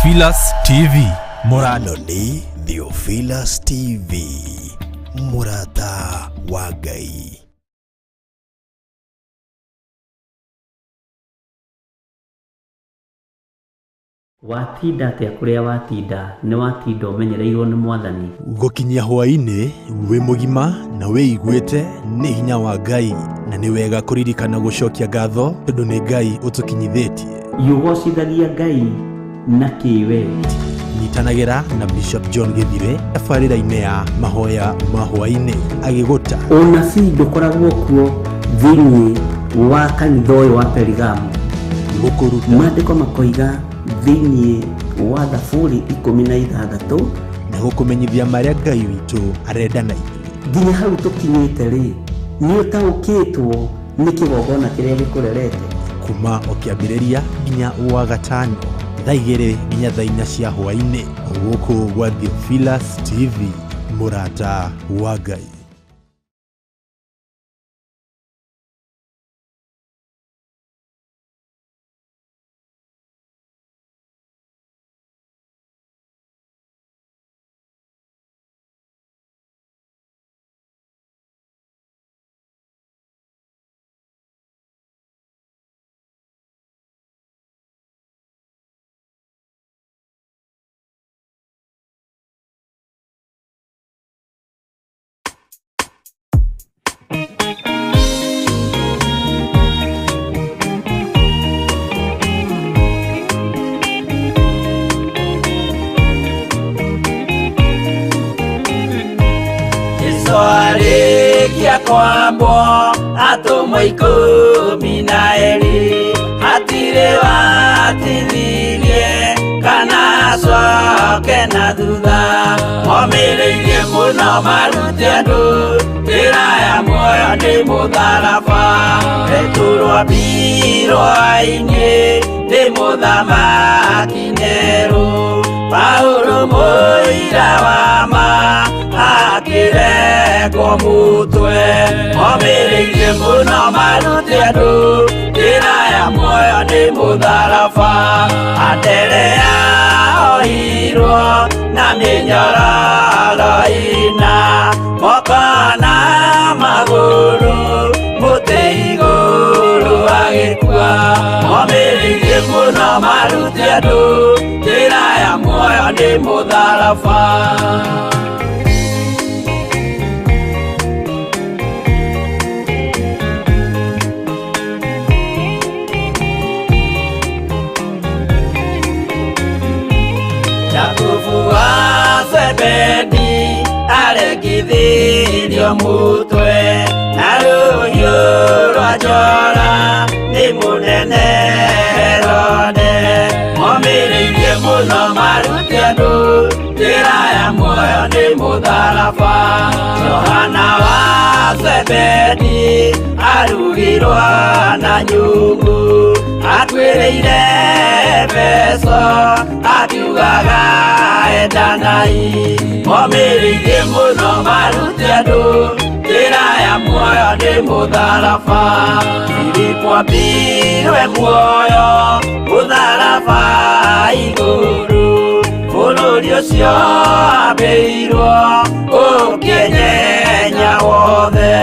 Theophilus TV. Murano ni Theophilus TV. Murata wa Ngai. Watinda atia kuria watinda ni watinda umenyereirwo ni Mwathani. Gukinyia hwaini wi mugima na wiiguite ni hinya wa Ngai, na ni wega kuririkana gucokia ngatho tondu ni Ngai utukinyithitie. Yugocithagia Ngai na kiwe. Nyitanagira na Bishop John Githire tabarĩra-inĩ ya mahoya ma hwaini agiguta Unabii ndukoragwo kuo thĩinĩ wa kanitha ũyũ wa Perigamu. gukuruta Maandĩko makoiga thĩinĩ wa Thaburi 16 na gukumenyithia marĩa Ngai witũ arenda na ithuĩ. nginya hau tũkinyĩte rĩ, nĩ ũtaũkĩtwo nĩ kĩgongona kĩrĩa gĩkũrerete. kuma o kĩambĩrĩria nginya wa gatano thaa 2 nginya thaa 4 cia hwaini gũkũ gwa Theophilus TV, Murata wa Ngai. Kia kwambo atumwa 12 hatire watithirie kana coke na thutha momireirie muno marute andu njĩra ya muoyo nĩ mũtharaba returwo mbirwa-inĩ nĩ mũthamaki Nero Paulo mũira wa ma akĩrengwo mũtwe momireirie muno marute andu njĩra ya muoyo nĩ mũtharaba Anderea ohirwo na mĩnyororo ina moko na magũrũ mũtĩ igũrũ agĩkua momireirie muno marute andu njĩra ya muoyo nĩ mũtharaba Zebedi aregithirio mũtwe na rũhiũ rwa njora nĩ mũnene Herode momireirie muno marute andu njĩra ya muoyo nĩ mũtharaba Johana wa Zebedi arugirwo na nyũngũ atuĩrĩire Efeso akiugaga endanai momireirie muno marute andu njĩra ya muoyo nĩ mũtharaba Filipo ambirwe muoyo mũtharaba igũrũ bũrũri ũcio ambĩirwo ũkĩnyenya wothe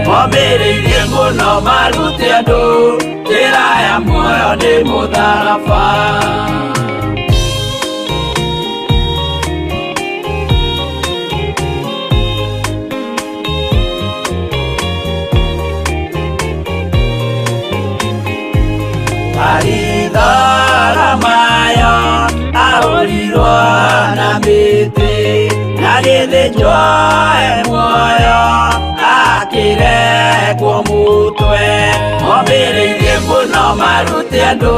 momireirie muno marute andu njĩra ya muoyo nĩ mũtharaba Aridora mayo ahorirwo na mĩtĩ na gĩthĩnjwo muoyo akĩrengwo mũtwe momireirie muno marute andu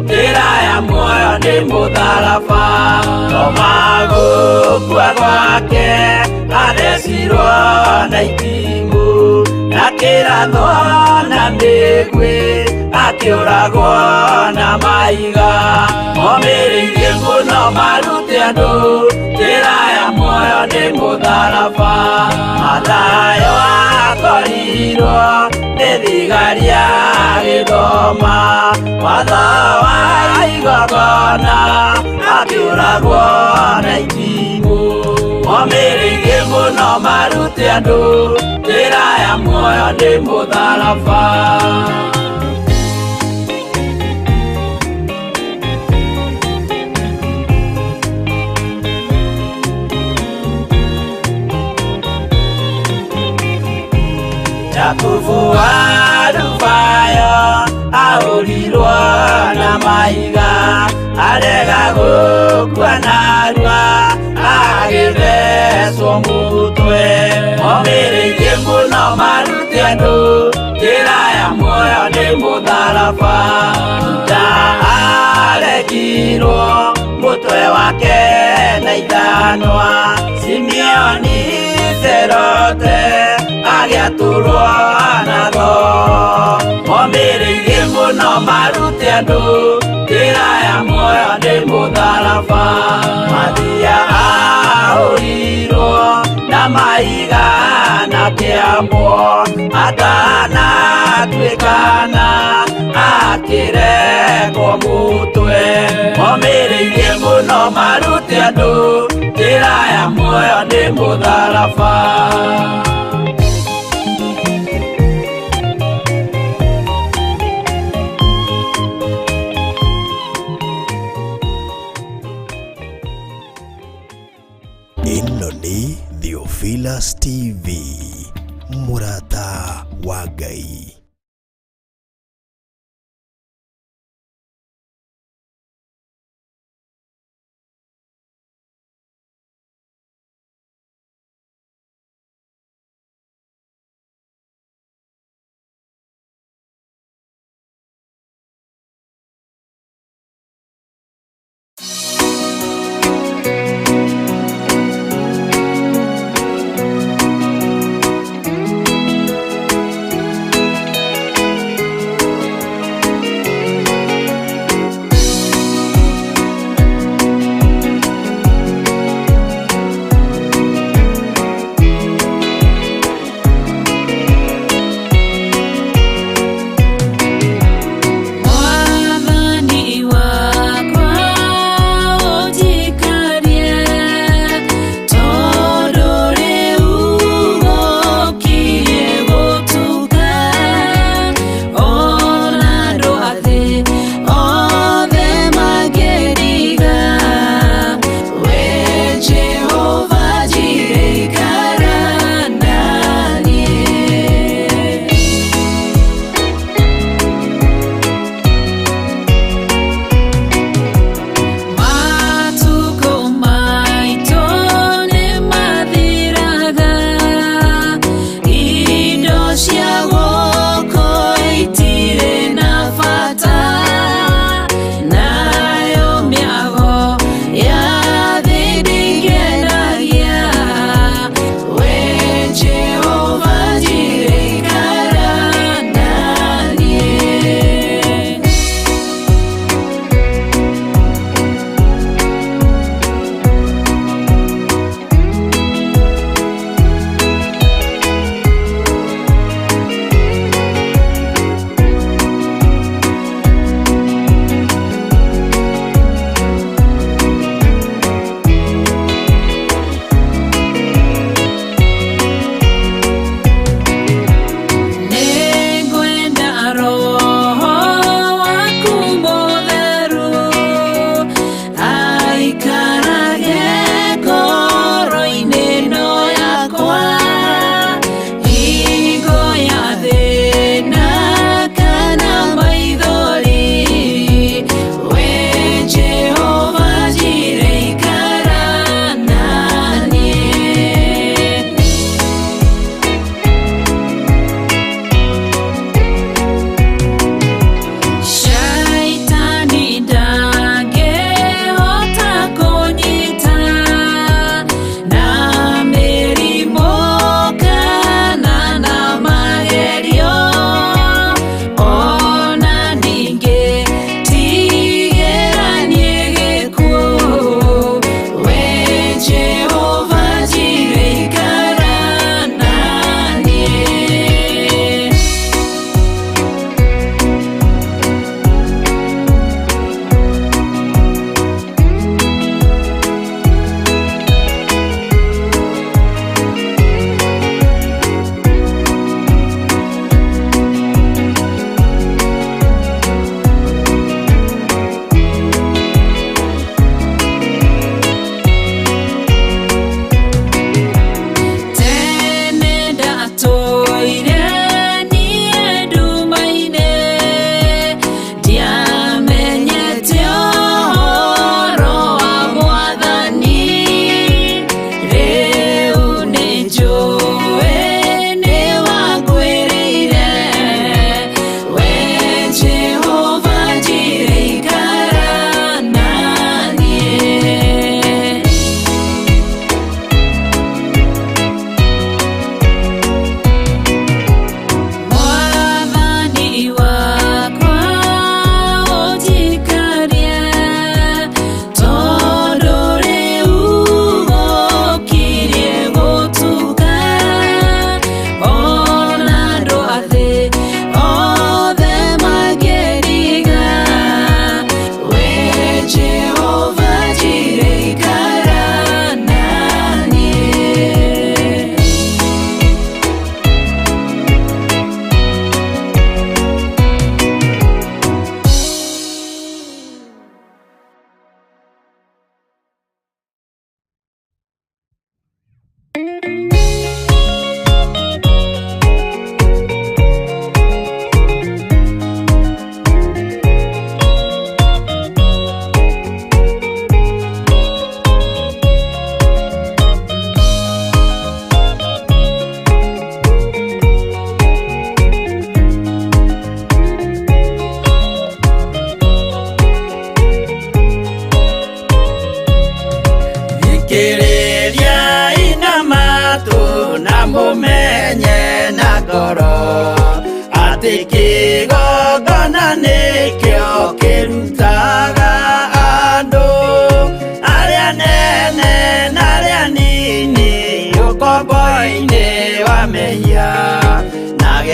njĩra ya muoyo nĩ mũtharaba Toma gũkua gwake athecirwo na itimũ na kĩratho na mĩguĩ akĩũragwo na maiga momireirie muno marute andu njĩra ya muoyo nĩ mũtharaba Mathayo akorirwo nĩ thigari agĩthoma watho wa igongona makĩũragwo na itimũ momĩrĩirie mũno marute andũ njĩra ya muoyo nĩ mũtharaba Yakubu arubayo ahũrirwo na mahiga arega gũkua narua agĩthecwo mũtwe momĩrĩirie mũno marute andũ njĩra ya muoyo nĩ mũtharaba Juda arekirwo mũtwe wake na ithanwa Simeoni Zelote agĩatũrwo natho momĩrĩirie mũno marute andũ njĩra ya muoyo nĩ mũtharaba Mathia ahũrirwo na mahiga na kĩambo atanatuĩkana akĩrekwo mũtwe momĩrĩirie mũno marute andũ njĩra ya muoyo nĩ mũtharaba Ĩno nĩ Theophilus TV, mũrata wa Ngai.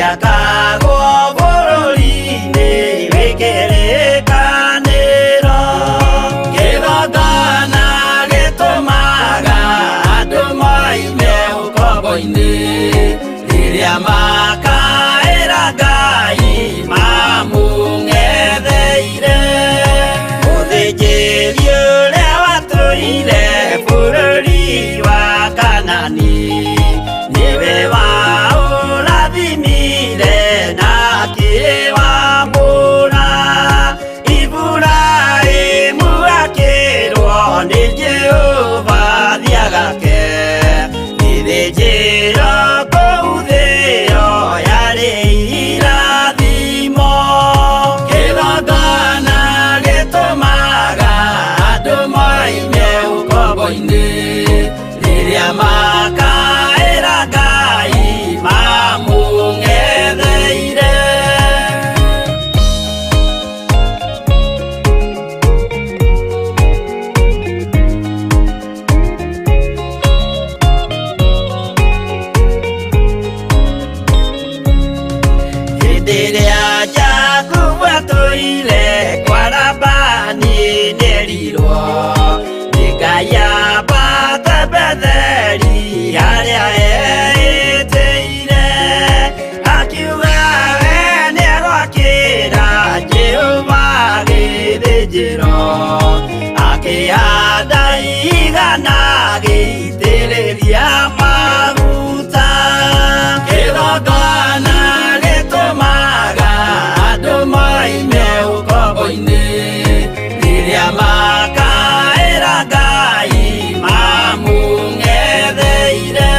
gĩakagwo bũrũri-inĩ wĩkĩrĩkanĩro. Kĩgongona gĩtũmaga andũ moime ũkombo-inĩ rĩrĩa makaĩra Ngai mamũng'etheire. Mũthĩnjĩri ũrĩa watũire bũrũri wa Kanani nĩwe waũrathimire na akĩwamũra. Iburahĩmu akĩrwo nĩ Jehova thiagake, gĩthĩnjĩro kũu thĩ ĩyo yarĩ irathimo. Kĩgongona gĩtũmaga andũ moime ũkombo-inĩ rĩrĩa makaĩra Ngai mamũng'etheire. Hĩndĩ ĩrĩa Jakubu atũire kwa Labani nĩerirwo nĩ Ngai ambate Betheli harĩa eĩtĩire, akiuga we nĩegwakĩra Jehova gĩthĩnjĩro, akĩhanda ihiga na agĩitĩrĩria maguta. Kĩgongona gĩtũmaga andũ moime ũkombo-inĩ rĩrĩa makaĩra Ngai mamũng'etheire.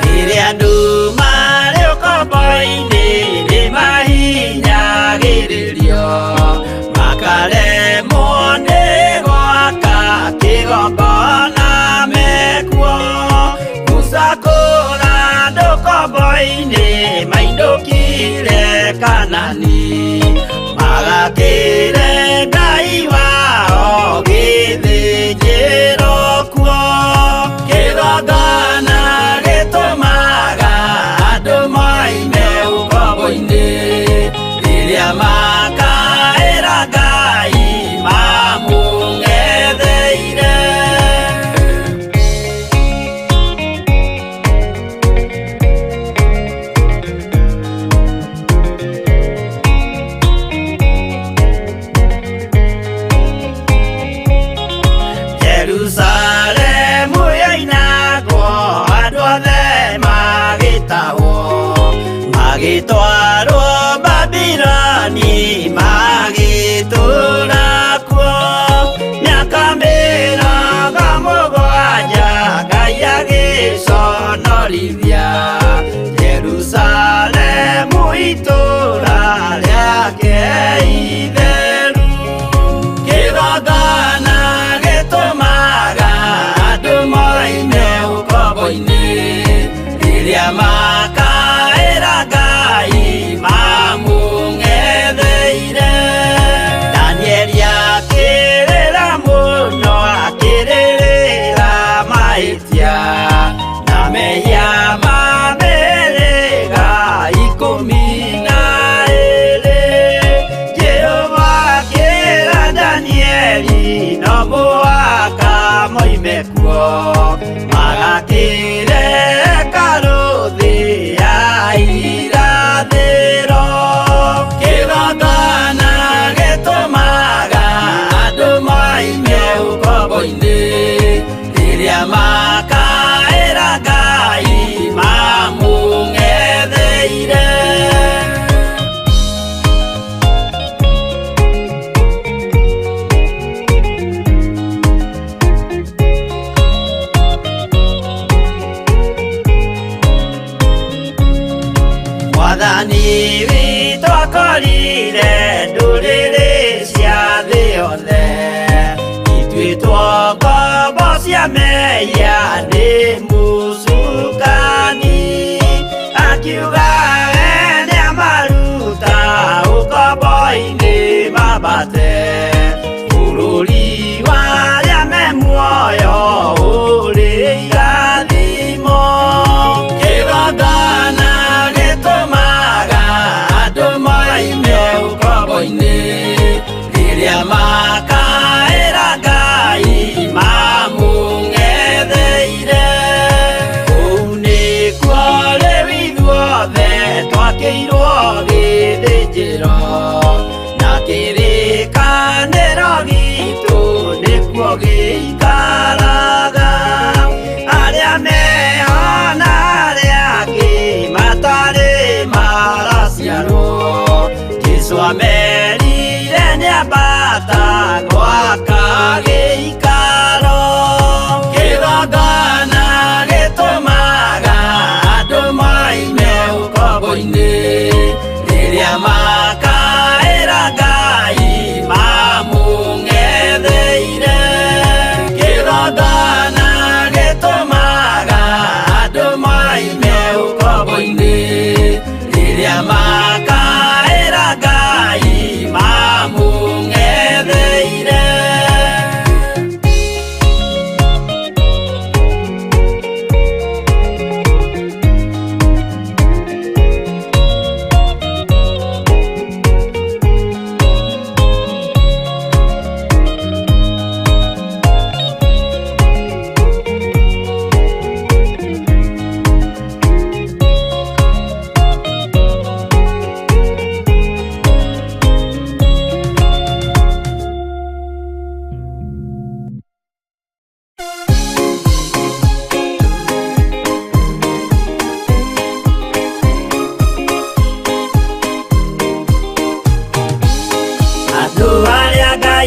Rĩrĩa andũ marĩ ũkombo-inĩ nĩmahinyagĩrĩrio, makaremwo nĩ gwaka kĩgongona mekuo. Musa kũra andũ ũkombo-inĩ mainũkire Kanani, magakĩre Ngai wao gĩthĩnjĩro kuo. Kĩgongona gĩtũmaga andũ moime ũkombo-inĩ rĩrĩa makaĩra Ngai mamũng'etheire. Jerusalemu yainagwo andũ othe magĩtahwo, magĩtwarwo Babuloni magĩtũũra kuo. Mĩaka mĩrongo mũgwanja Ngai agĩconorithia Jerusalemu itũũra rĩake itheru. Kĩgongona gĩtũmaga andũ moime ũkombo-inĩ rĩrĩa makaĩra Ngai mamũng'etheire. Danieli akĩrĩra mũno, akĩrĩrĩra mahĩtia na mehia ma mĩhĩrĩga 12. Jehova akĩra Danieli no mũhaka moime kuo, magakĩre hekarũ thĩ ya irathĩro. Kĩgongona gĩtũmaga andũ moime ũkombo-inĩ rĩrĩa makaĩra Ngai mamũng'etheire. Mwathani witũ akorire ndũrĩrĩ cia thĩ yothe, ituĩtwo ngombo cia mehia nĩ mũcukani. Akiuga we nĩamaruta ũkombo-inĩ mambate bũrũri wa arĩa me muoyo ũrĩ irathimo. Kĩgongona gĩtũmaga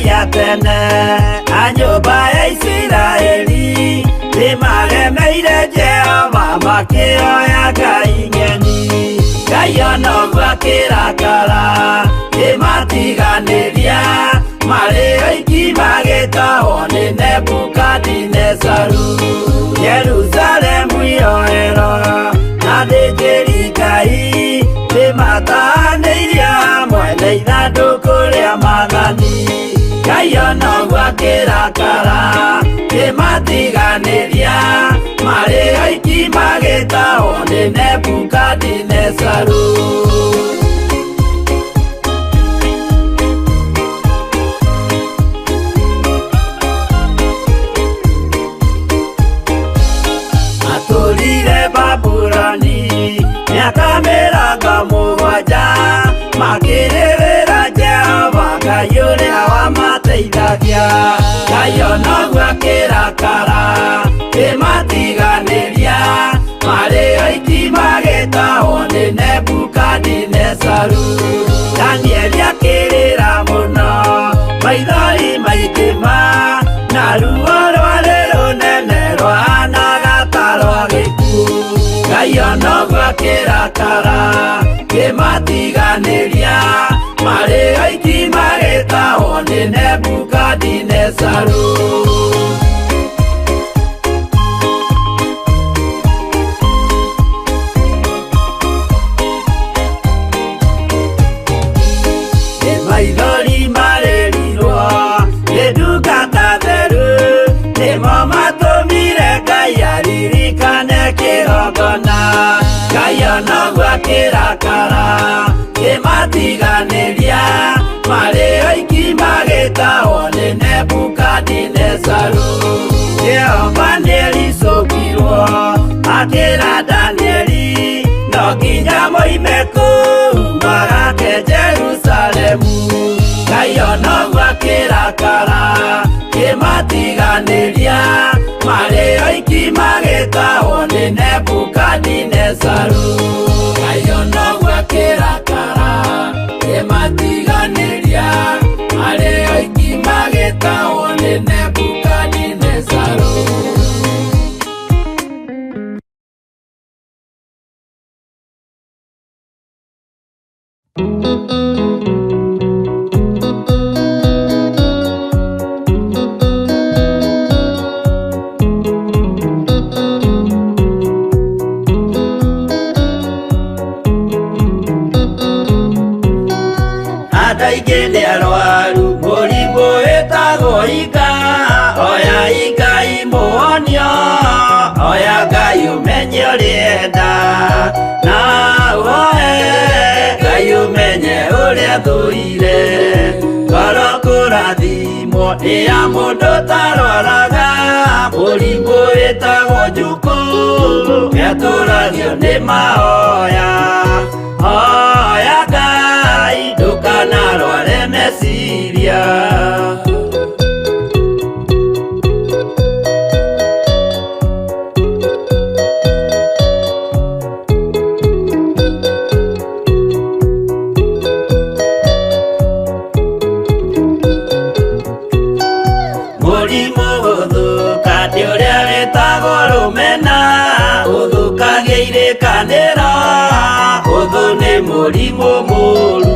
ya tene a nyũmba ya Isiraeli nĩmagemeire Jehova makĩoya ngai ng'eni. Ngai ona ũguo akĩrakara kĩmatiganĩria marĩ oiki magĩtahwo nĩ Nebukadinezaru. Jerusalemu iroero na thĩnjĩri-Ngai nĩmatahanĩirie hamwe na ithandũkũ rĩa maathani. Ngai ona ũguo akĩrakara kĩmatiganĩria marĩ oiki magĩtahwo nĩ Nebukadinezaru. Atũrire Babuloni mĩaka mĩrongo mũgwanja makĩrĩrĩra Jehova Ngai ũrĩa wamateithagia. Ngai ona ũguo akĩrakara kĩmatiganĩria marĩ oiki magĩtahwo nĩ Nebukadinezaru. Danieli akĩrĩra mũno maithori maikĩma na ruo rwarĩ rũnene rwahanaga ta rwa gĩkuũ. Ngai ona ũguo akĩrakara kĩmatiganĩria marĩ oiki magĩtahwo nĩ Nebukadinezaru. Maithori marĩrirwo nĩ ndungata theru nĩmo matũmire Ngai aririkane kĩgongona. Ngai ona ũguo akĩrakara kĩmatiganĩria marĩ oiki magĩtahwo nĩ Nebukadinezaru. Jehova nĩericũkirwo akĩra Danieli no nginya moime kũu magake Jerusalemu. Ngai ona ũguo akĩrakara kĩmatiganĩria marĩ oiki magĩtahwo nĩ Nebukadinezaru. Ngai ona ũguo akĩrakara kĩmatiganĩria marĩ oiki magĩtahwo nĩ Nebukadinezaru. Andũ aingĩ nĩ arwaru mũrimũ wĩtagwo inga. Oya Ngai mũhonio, oya Ngai ũmenye ũrĩa enda na ũhoe Ngai ũmenye ũrĩa thũire. Ngoro kũrathimwo nĩ ya mũndũ tarwaraga mũrimũ wĩtagwo njukũ etũragio nĩ mahoya. Oya Ngai ndũkanarware meciria. Mũrimũ gũthũka nĩ ũrĩa wĩtagwo rũmena ũthũkagia irĩkanĩro. Ũthũ nĩ mũrimũ mũru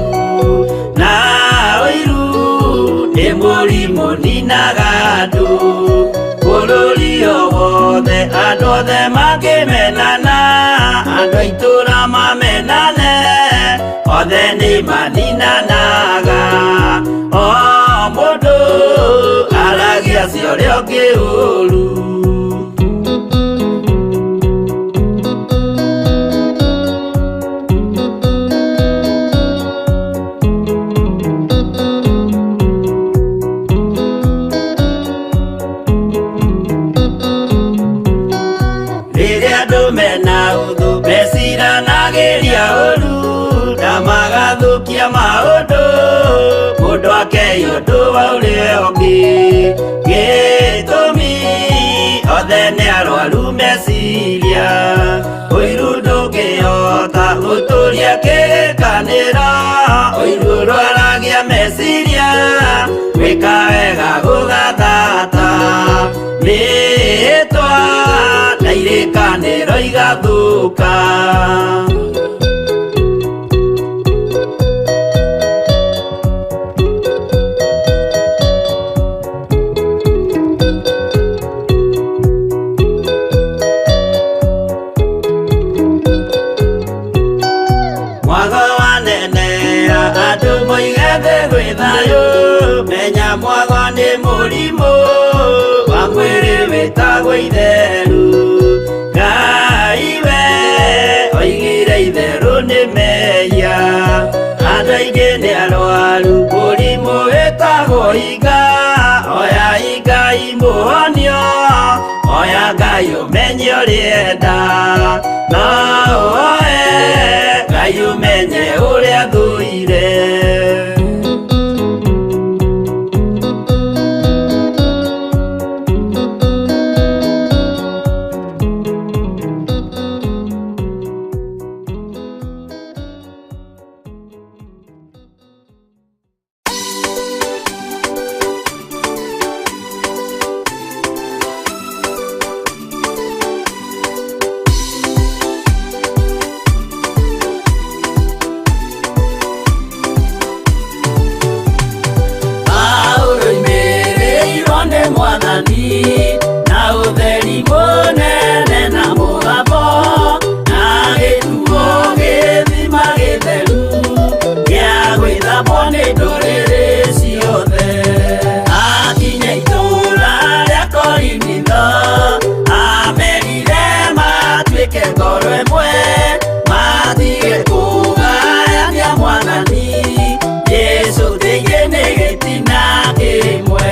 na ũiru nĩ mũrimũ ninaga andũ. Bũrũri o wothe andũ othe mangĩmenana, andũ a itũũra mamenane, othe nĩ maninanaga. O mũndũ aragia cia ũrĩa ũngĩ ũũru. Rĩrĩa andũ mena ũthũ meciranagĩria ũru na magathũkia maũndũ. Mũndũ akei ũndũ wa ũrĩa ũngĩ. Gĩtũmi othe nĩ arwaru meciria. Ũiru ndũngĩhota gũtũria kĩrĩkanĩro. Ũiru ũrwaragia meciria wĩ gwĩka wega gũgathata rĩtwa na irĩkanĩro igathũka. Andũ moige thĩ gwĩ thayũ, menya mwago nĩ mũrimũ wa mwĩrĩ wĩtagwo itherũ. Ngai we oigire itherũ nĩ mehia, andũ aingĩ nĩ arwaru mũrimũ wĩtagwo inga. Oya Ngai mũhonio, oya Ngai ũmenye ũrĩenda, no oe Ngai ũmenye ũrĩa thũire. Na ũtheri mũnene na mũgambo na gĩtuo gĩthima gĩtheru gĩa gwĩthambwo nĩ ndũrĩrĩ ciothe. Akinya itũũra rĩa Korinitho amerire matuĩke ngoro ĩmwe, matige kũgayania Mwathani Jesũ thĩinĩ nĩ gĩtina kĩmwe.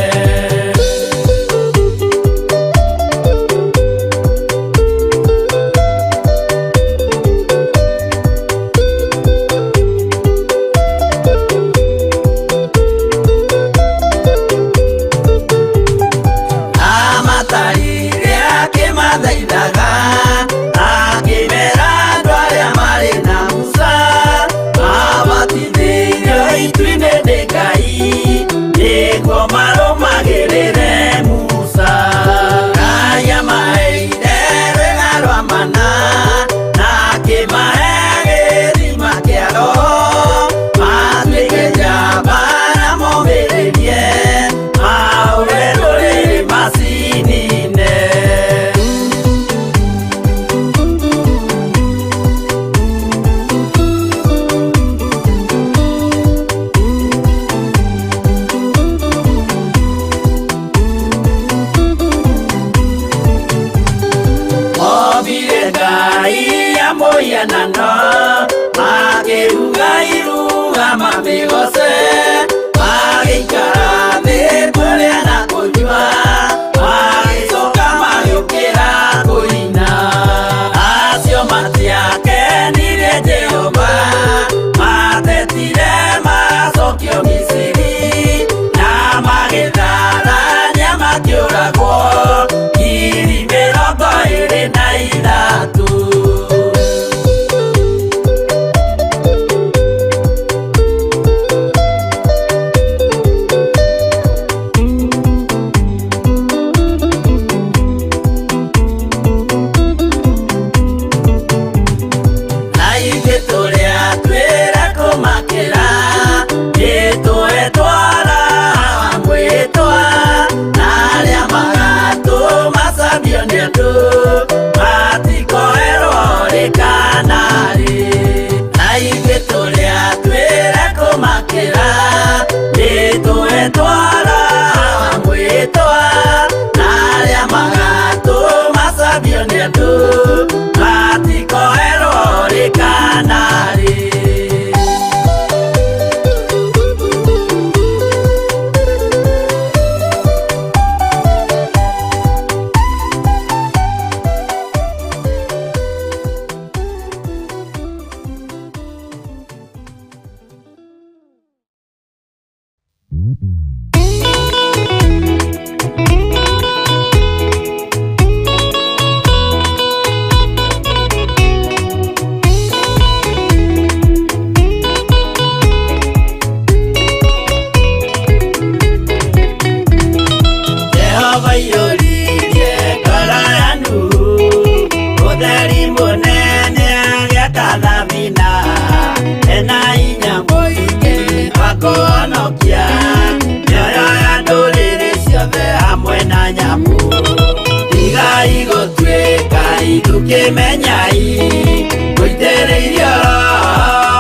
ukimenyai guitĩrĩirio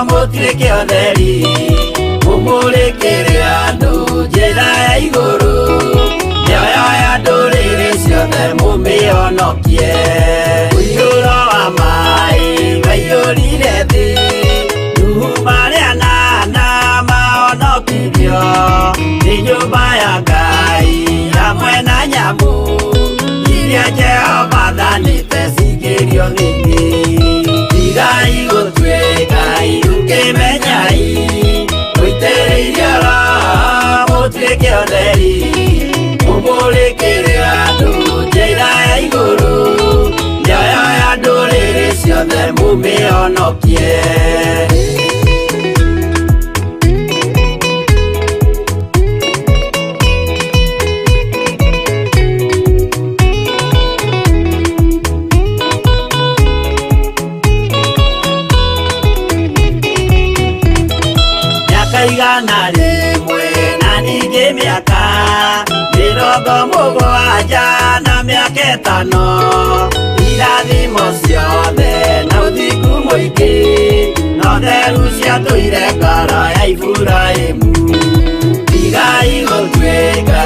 mũtuĩke ũtheri mũmũrĩkĩre andũ njĩra ya igũrũ mĩoyo ya ndũrĩrĩ ciothe mũmĩhonokie mũiyũro wa maĩ waiyũrire thĩ Nuhu marĩa nana mahonokirio nĩ nyũmba ya Ngai hamwe na nyamũ iria Jehova thanĩte cingĩrio thĩinĩ tigai gũtuĩka ũkĩmenyai mũitĩrĩirio mũtuĩke ũtheri mũmũrĩkĩre andũ njĩra ya igũrũ mĩoyo ya ndũrĩrĩ ciothe mũmĩhonokie igana rĩmwe na ningĩ mĩaka 70 na mĩaka 5 irathimo ciothe na ũthingu mũingĩ na ũtheru ciatũire ngoro ya Iburahĩmu tigai gũtuĩka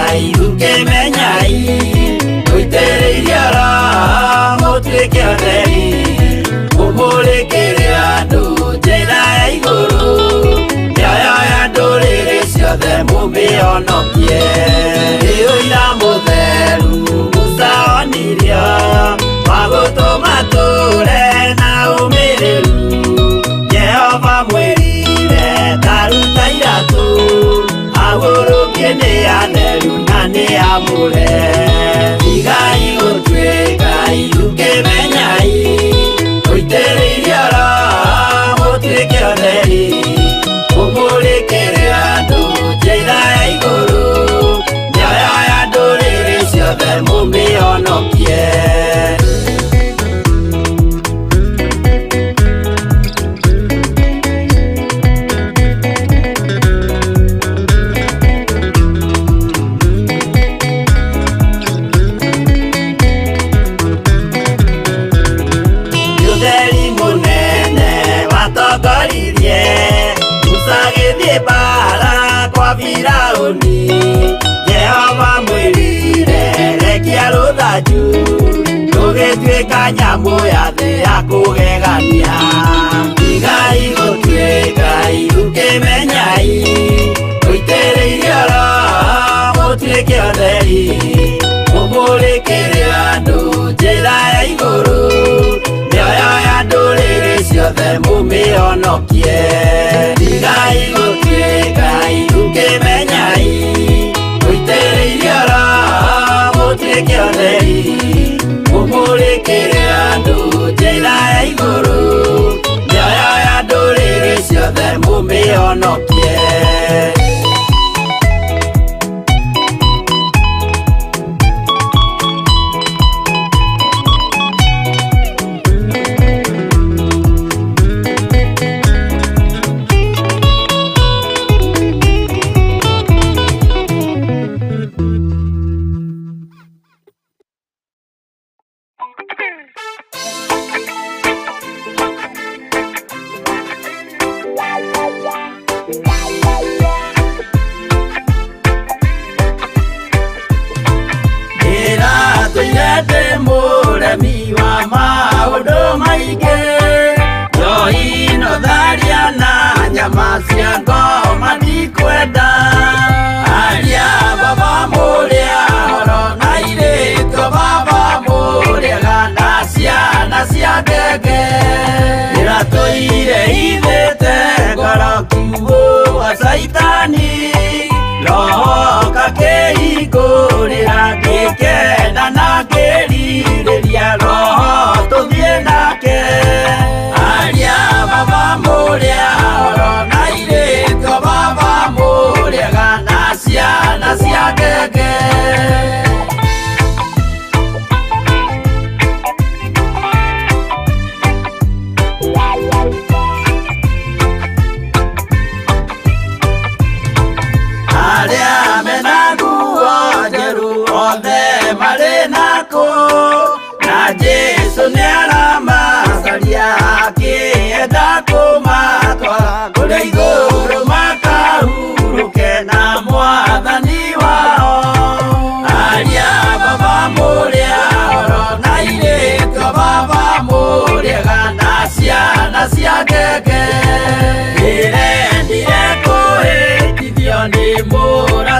ũkĩmenyai mũitĩrĩirio mũtuĩke ũtheri mũmũrĩkĩre andũ njĩra ya igũrũ ndũrĩrĩ ciothe mũmĩhonokie ũira mũtheru Musa onirio wa gũtũma tũre na ũmĩrĩru Jehova mwĩrire taruta iratũ agũrũkie nĩ atheru na nĩ amũre tigai gũtuĩka ũkĩmenyai mũitĩrĩirio mũtuĩke ũtheri mũmũrĩkĩre andũ njĩra ya igũrũ mĩoyo ya ndũrĩrĩ ciothe mũmĩhonokie ũtheri mũnene watongoririe agĩthiĩ mbara kwa Firaũni Jehova mwĩrire rekia rũthanju rũgĩtuĩka nyamũ ya thĩ ya kũgegania tigai gũtuĩka ũkĩmenyai mũitĩrĩirio mũtuĩke ũtheri mũmũrĩkĩre andũ njĩra ya igũrũ mĩoyo ya ndũrĩrĩ ciothe mũmĩhonokie tigai gũtuĩka ũkĩmenyai mũitĩrĩirio mũtuĩke ũtheri mũmũrĩkĩre andũ njĩra ya igũrũ mĩoyo ya ndũrĩrĩ ciothe mũmĩhonokie mũremi wa maũndũ maingĩ njohi tharia na nyama cia ngoma ndikwenda aria baba mũrĩa horo na irĩtwo baba mũrĩega na ciana cia ngenge iratũire ithĩte ngoro kiugo wa Saitani roho kakĩhingũrĩra ngĩkena na ngĩrirĩria roho tũthiĩ nake aria baba mũrĩa horo na irĩtwo baba mũrĩega na ciana cia ngenge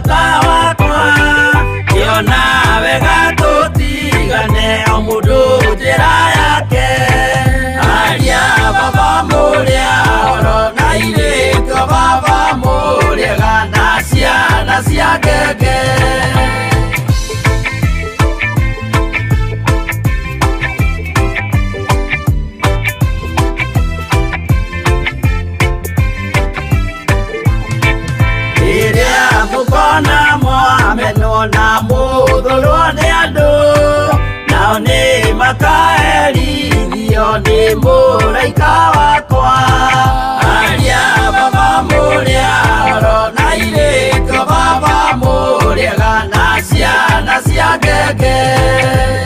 mũrata wakwa kĩona wega tũtigane o mũndũ njĩra yake aria baba mũrĩa oro na irĩko baba mũrĩega na ciana cia ngenge mukona mwamenwo na mũthũrwo nĩ andũ nao nĩ makaherithio nĩ mũraika wakwa aria baba mũrĩa oro na irĩko baba mũrĩega na ciana cia ngenge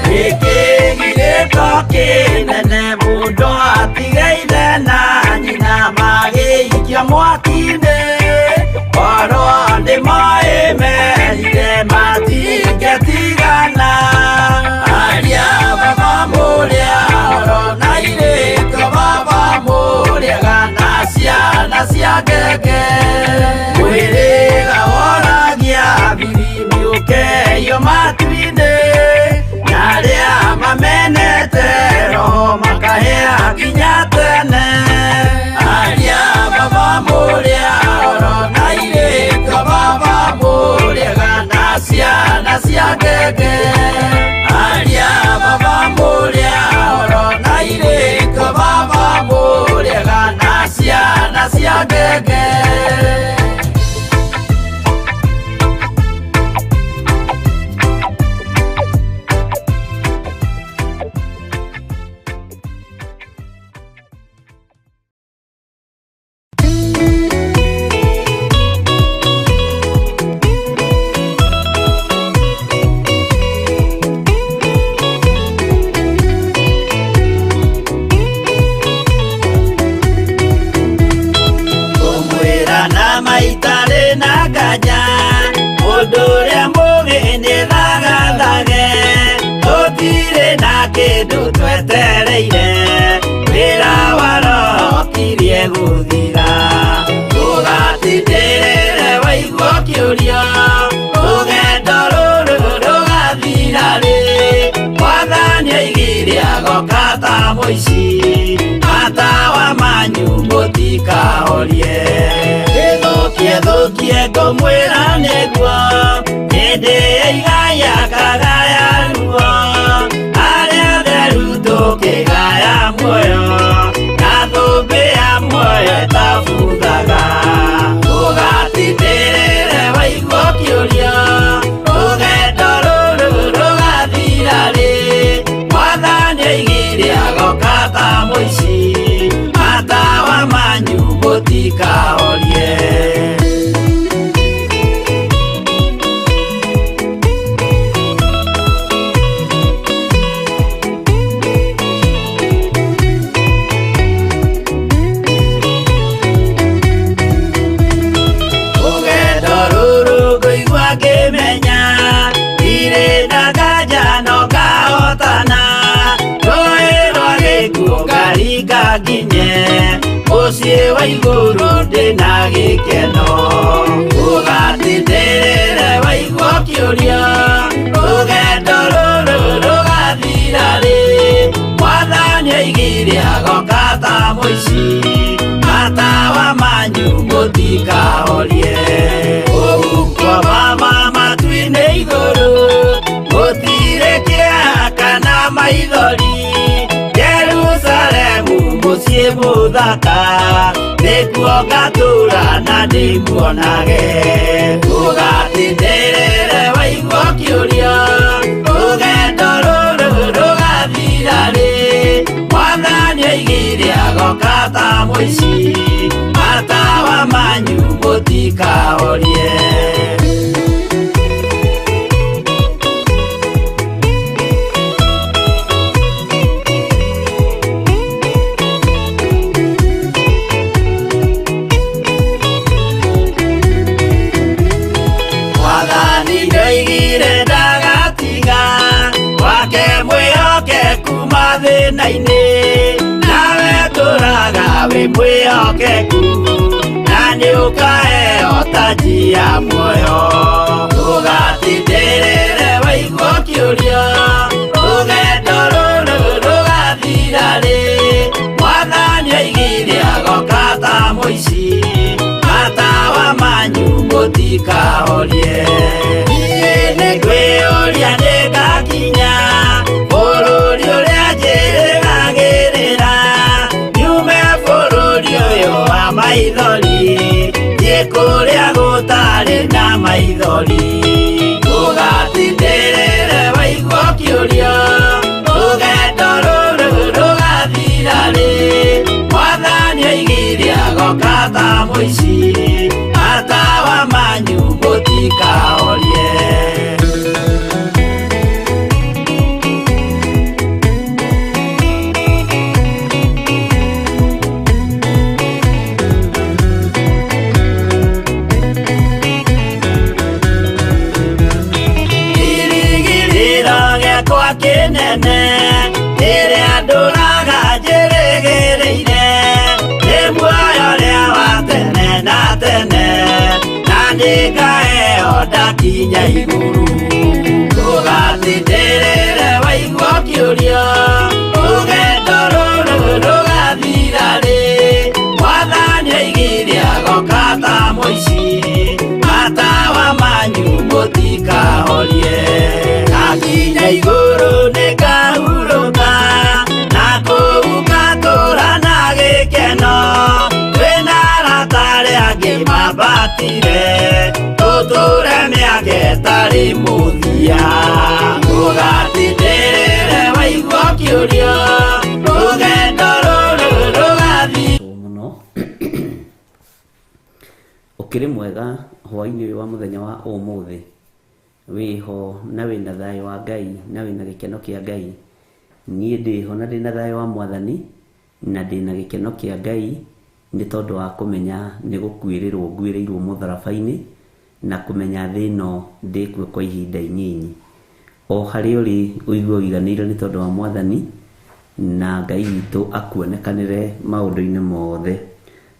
gĩkĩ githĩko kĩnene mũndũ atigeire na nyina magĩikia mwaki-inĩ oro nĩmoĩmerire matingetigana aria baba mũrĩa oro na irĩko baba mũrĩega na ciana cia ngenge mwĩrĩga woragia birimi ũkeio matu-inĩ na arĩa mamenete roho makahĩa nginya tene aria baba mũrĩa oro na irĩko baba mũrĩega na ciana cia ngenge aria baba mũrĩa oro na irĩko baba mũrĩega na ciana cia ngenge maitarĩ na nganja mũndũ ũrĩa mũgĩ nĩ thagathage tũtirĩ na kĩndũ twetereire wĩra wa roho kirie gũthira tũgatindĩrĩre waigua kĩũrio rũgendo rũrũ rũgathira rĩ mwathani oigire agoka ta mũici matawa manyu mũtikahorie thũkie ngũmwĩra nĩguo hĩndĩ ĩigaya kagaya ruo arĩa theru tũkĩgaya muoyo na thũmbĩ ya muoyo ĩtabuthaga tũgatindĩrĩre waigua kĩũrio rũgendo rũrũ rũgathira rĩ mwathani oigire agoka ta mũici matawa manyu mũtikahorie ngĩmenya irĩ na nganja no ngahotana rũĩ rwa gĩkuũ ngaringa nginye mũciĩ wa igũrũ ndĩna gĩkeno ũgatindĩrĩre waigua kĩũrio rũgendo rũrũ rũgathira rĩ mwathani oigire agoka ta mũici matawa manyu mũtikahorie mama matu-inĩ igũrũ gũtirĩ kĩeha kana maithori Jerusalemu mũciĩ mũthaka nĩkuo ngatũũra na ndĩmuonage ũgatindĩrĩre waigua kĩũrio rũgendo rũrũ rũgathira rĩ mwathani oigire agoka ta mũici matawa manyu mũtikahorie thĩna-inĩ nawe tũraga wĩ mwĩhokeku na ni ukaheo taji ya muoyo. Ndũgatindĩrĩre waigua kĩũria, rũgendo rũrũ rũgathira rĩ. Mwathani oigire agoka ta mũici, matawa manyu mũtikahorie. Niĩ nĩngwĩyũria nĩngakinya bũrũri ũrĩa njĩrĩgagĩrĩra, nyume bũrũri ũyũ wa maithori, thiĩ kũrĩa gũtarĩ na maithori. Ndũgatindĩrĩre waigua kĩũria, rũgendo rũrũ rũgathira rĩ. Mwathani oigire agoka ta mũici, matawa manyu mũtikahorie. Kĩnene ĩrĩa ndũraga njĩrĩgĩrĩire, nĩ muoyo ũrĩa wa tene na tene, na nĩngaheo ndakinya igũrũ. Ndũgatindĩrĩre waigua kĩũria, rũgendo rũrũ rũgathira rĩ. Mwathani oigire agoka ta mũici, matawa manyu mũtikahorie. Ngakinya igũrũ nĩngahurũka, na kũu ngatũũra na gĩkeno, twĩna arata arĩa angĩ mambatire, tũtũũre mĩaka ĩtarĩ mũthia. Ndũgatindĩrĩre waigua kĩũria, rũgendo rũrũ rũgathira mũno. Ũkĩrĩ mwega hwaĩ-inĩ ũyũ wa mũthenya wa ũmũthĩ, wĩho na wĩna thayũ wa Ngai na wĩna gĩkeno kĩa Ngai. Niĩ ndĩho na ndĩna thayũ wa Mwathani na ndĩna gĩkeno kĩa Ngai, nĩ tondũ wa kũmenya nĩ gũkuĩrĩrwo nguĩrĩirwo mũtharaba-inĩ, na kũmenya thĩ ĩno ndĩkuo kwa ihinda inyinyi. O harĩa ũrĩ ũigua ũiganĩire nĩ tondũ wa Mwathani, na Ngai witũ akuonekanĩre maũndũ-inĩ mothe.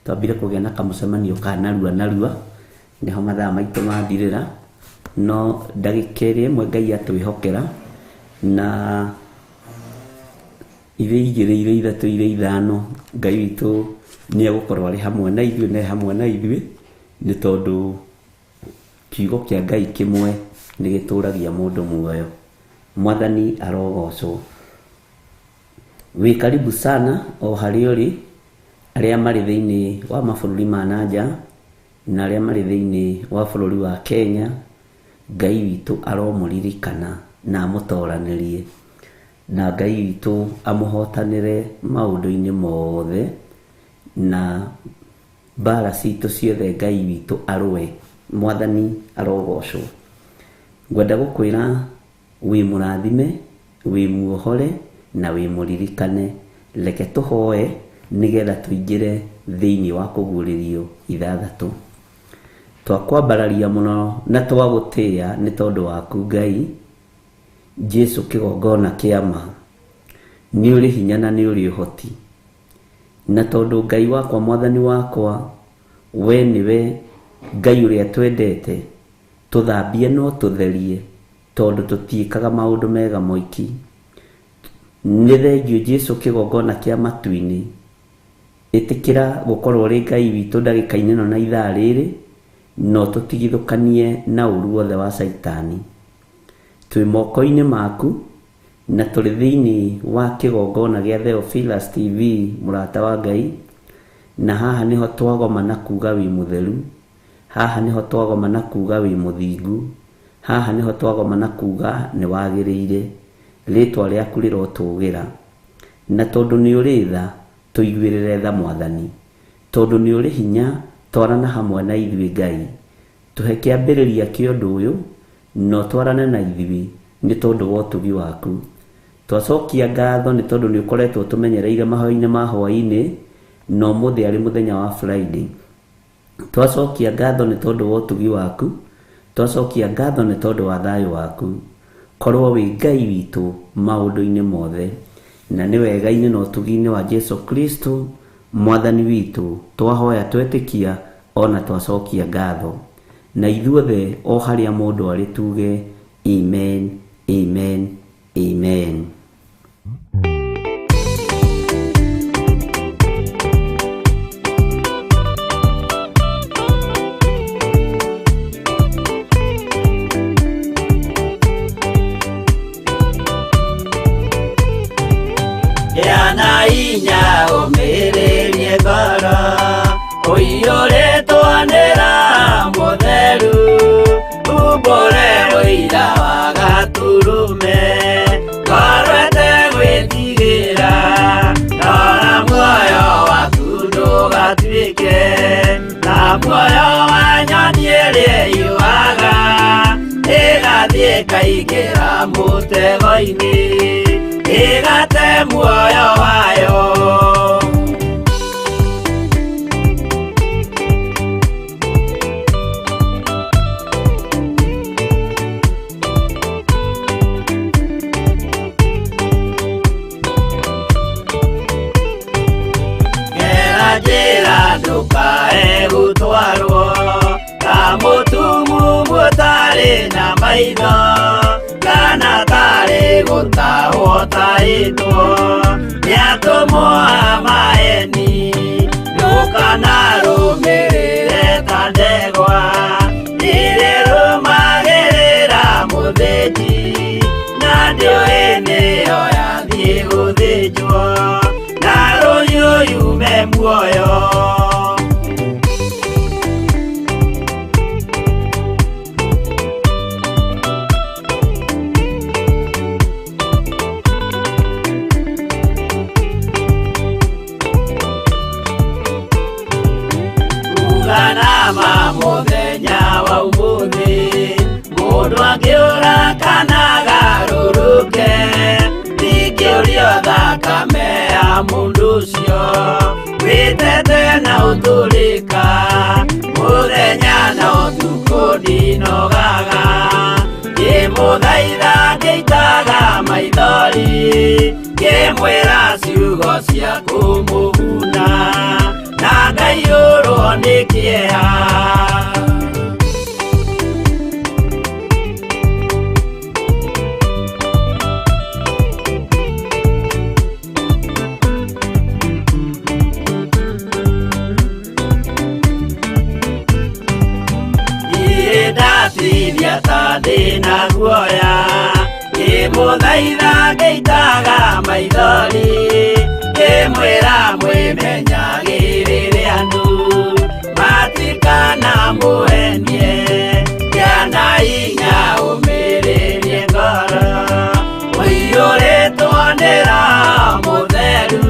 Twambire kũgĩa na kamũcemanio ka narua, nĩho mathaa maitũ mathirĩra, no ndagĩka ĩmwe Ngai atwĩhokera, na ithe igĩrĩ ithatũ ithano, Ngai witũ nĩ egũkorwo arĩ hamwe na ithuĩ na hamwe na ithuĩ, nĩ tondũ kiugo kĩa Ngai kĩmwe nĩ gĩtũragia mũndũ muoyo. Mwathani arogocwo. Wĩ karibu sana o harĩa ũrĩ, arĩa marĩ thĩinĩ wa mabũrũri ma nanja na arĩa marĩ thĩinĩ wa bũrũri wa Kenya. Ngai witũ aromũririkana na amũtoranĩrie, na Ngai witũ amũhotanĩre maũndũ-inĩ mothe, na mbara citũ ciothe Ngai witũ arũe. Mwathani arogocwo. Ngwenda gũkwĩra wĩ mũrathime, wĩ muohore na wĩ mũririkane. Reke tũhoe nĩgetha tũingĩre thĩinĩ wa kũguũrĩrio ithathatũ. Twakwambararia mũno na twagũtĩĩa nĩ tondũ waku Ngai. Jesu kĩgongona kĩa ma, nĩ ũrĩ hinya na nĩ ũrĩ ũhoti, na tondũ Ngai wakwa Mwathani wakwa, we nĩwe Ngai ũrĩa twendete, tũthambie no tũtherie, tondũ tũtiĩkaga maũndũ mega moiki. Nĩ thengiũ Jesu kĩgongona kĩa matu-inĩ, ĩtĩkĩra gũkorwo ũrĩ Ngai witũ ndagĩka-inĩ ĩno na ithaa rĩrĩ, no tũtigithũkanie na ũru wothe wa Saitani. Twĩ moko-inĩ maku, na tũrĩ thĩinĩ wa kĩgongona gĩa Theophilus TV, mũrata wa Ngai, na haha nĩho twagoma na kuga wĩ mũtheru, haha nĩho twagoma na kuga wĩ mũthingu, haha nĩho twagoma na kuga nĩ wagĩrĩire, rĩtwa rĩaku rĩrotũgĩra. Na tondũ nĩ ũrĩ tha, tũiguĩrĩre tha Mwathani, tondũ nĩ ũrĩ hinya, twarana hamwe na ithuĩ Ngai. Tũhe kĩambĩrĩria kĩa ũndũ ũyũ, no twarane na ithuĩ nĩ tondũ wa ũtugi waku. Twacokia ngatho nĩ tondũ nĩ ũkoretwo tũmenyereire mahoya-inĩ ma hwaĩ-inĩ, no mũthĩ arĩ mũthenya wa Friday. Twacokia ngatho nĩ tondũ wa ũtugi waku, twacokia ngatho nĩ tondũ wa thayũ waku. Korwo wĩ Ngai witũ maũndũ-inĩ mothe, na nĩ wega-inĩ na ũtugi-inĩ wa Jesu Kristo Mwathani witũ, twahoya twetĩkia ona twacokia ngatho, na ithuothe o haria mundu ari tuge amen, amen, amen. Yana inya umirerie ngoro uiyuritwo nira mutheru umbure uira wa gaturume ngorwete gwitigira rora muoyo waku ndugatuike na muoyo wa nyoni iria yuaga igathie ikaingira mutego-ini igate muoyo wayo. Gera njĩra ndũkae gũtwarwo ta mũtumumu ũtarĩ na maitho, kana tarĩ gũtahwo tahĩtwo nĩ atũmwo a maeni. Ndũkanarũmĩrĩre ta ndegwa irĩrũmagĩrĩra mũthĩnji, na ndĩũĩ nĩyo yathiĩ gũthĩnjwo na rũhiũ yume muoyo. Nama muthenya wa umuthi mundu angiura kana garũrũke, ndingĩũrio thakame ya mundu ũcio wĩtete na ũtũrĩka. Muthenya na ũtukũ ndinogaga ngĩmũthaitha ngĩitaga maithori, ngĩmwĩra ciugo cia kũmũguna na ngaiyũrwo nĩ kĩeha. Ndatithia ta ndĩna guoya, ngĩmũthaitha ngĩitaga maithori, ngĩmwĩra mwĩmenyagĩrĩre andũ matikana mũhenie. Yana inya ũmĩrĩrie ngoro ũiyũrĩtwo nĩra mũtheru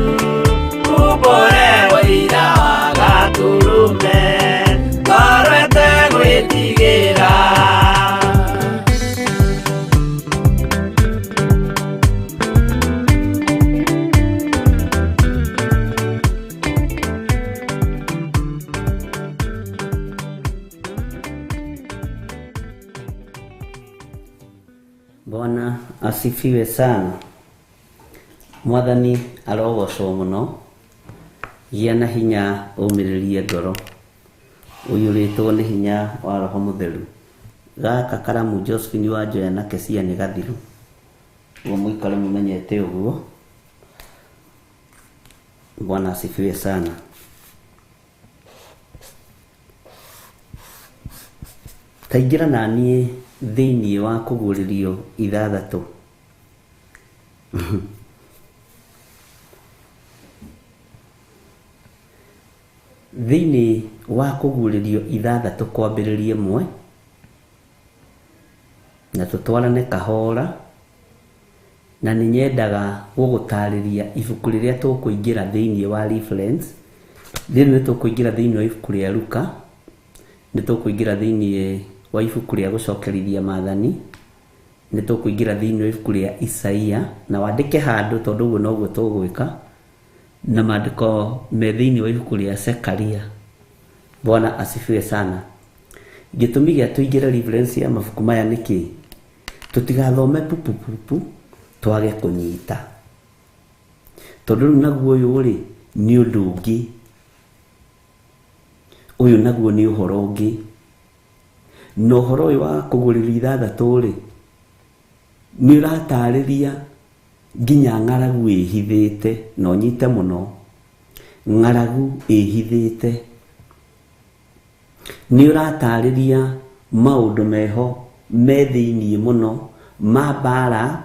umbũre ũira wa gatũrũme ngorwete gwĩtigĩra. Bwana asifiwe sana. Mwathani arogocwo muno. Gĩa na hinya ũmĩrĩrie ngoro ũiyũrĩtwo nĩ hinya wa Roho Mũtheru. Gaka karamu Josephine Wanjoya na Kesia nĩ gathiru, ũguo mũikare mũmenyete ũguo. Bwana asifiwe sana. Taingĩra na niĩ thĩinĩ wa kũguũrĩrio 6. Thĩinĩ wa kũguũrĩrio 6 kwambĩrĩria 1, na tũtwarane kahora, na nĩ nyendaga gũgũtarĩria ibuku rĩrĩa tũkũingĩra thĩinĩ wa reference. Rĩu nĩ tũkũingĩra thĩinĩ wa ibuku rĩa Luka, nĩ tũkũingĩra thĩinĩ wa ibuku rĩa gũcokerithia maathani, nĩ tũkũingĩra thĩinĩ wa ibuku rĩa Isaia, na wandĩke handũ tondũ ũguo noguo tũgwĩka, na maandĩko me thĩinĩ wa ibuku rĩa Zekaria. Bwana asifiwe sana. Gĩtũmi gĩa tũingĩre reference ya mabuku maya nĩkĩ? Tũtigathome pupupupu twage kũnyita, tondũ rĩu naguo ũyũ rĩ nĩ ũndũ ũngĩ. uyu naguo ni uhoro ungi no uhoro uyu wa kugurira ithathatu ri ni uratariria nginya ng'aragu ihithite no nyite muno ng'aragu ihithite ni uratariria maundu meho me thiini muno ma bara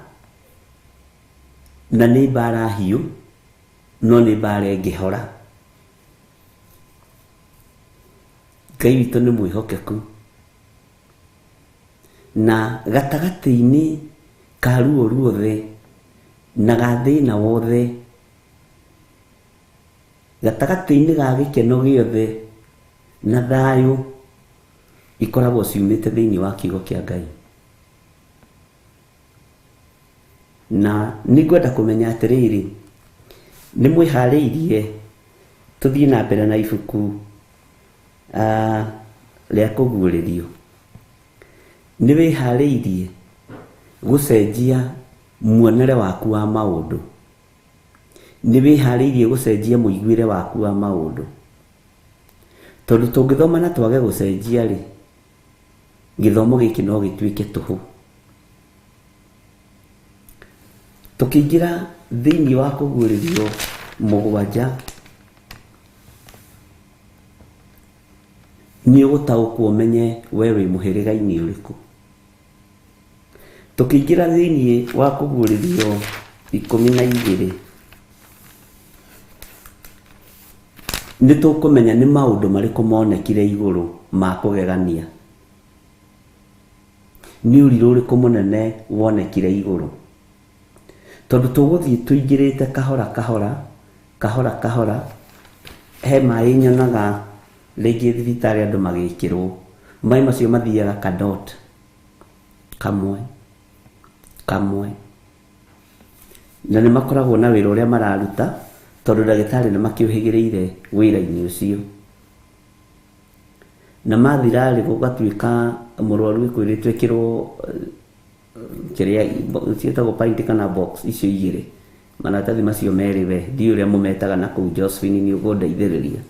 na ni bara hiu no ni bara ingihora Ngai witũ nĩ mwĩhokeku na gatagati-inĩ ka ruo ruothe na gathĩna wothe gatagati-inĩ ga gĩkeno gĩothe na thayũ ikoragwo ciumĩte thĩinĩ wa kiugo kĩa Ngai na nĩngwenda kũmenya atĩrĩrĩ nĩ mwĩharĩirie tũthiĩ na mbere na ibuku rĩa kũguũrĩrio nĩ wĩharĩirie gũcenjia muonere waku wa maũndũ nĩ wĩharĩirie gũcenjia mũiguĩre waku wa maũndũ tondũ tũngĩthoma na twage gũcenjia rĩ gĩthomo gĩkĩ no gĩtuĩke tũhũ tũkĩingĩra thĩinĩ wa kũguũrĩrio 7 nĩ ũgũtaũkwo menye we wĩ mũhĩrĩga-inĩ ũrĩkũ tũkĩingĩra thĩinĩ wa kũguũrĩrio 12 nĩ tũkũmenya nĩ maũndũ marĩkũ monekire igũrũ ma kũgegania nĩ ũrirũ ũrĩkũ mũnene wonekire igũrũ tondũ tũgũthiĩ tũingĩrĩte kahora he maĩ nyonaga rĩngĩ thibitarĩ andũ magĩkĩrwo maĩ macio mathiaga kadot kamwe na nĩ makoragwo na wĩra ũrĩa mararuta tondũ ndagĩtarĩ nĩ makĩũhĩgĩrĩire wĩra-inĩ ũcio na mathira rĩ gũgatuĩka mũrwaru kwĩrĩtwo ĩkĩrwo kĩrĩa ciĩtagwo pint kana box icio igĩrĩ maratathi macio merĩ we ndiũ ũrĩa mũmetaga na kũu Josephine nĩ ũgũndeithĩrĩria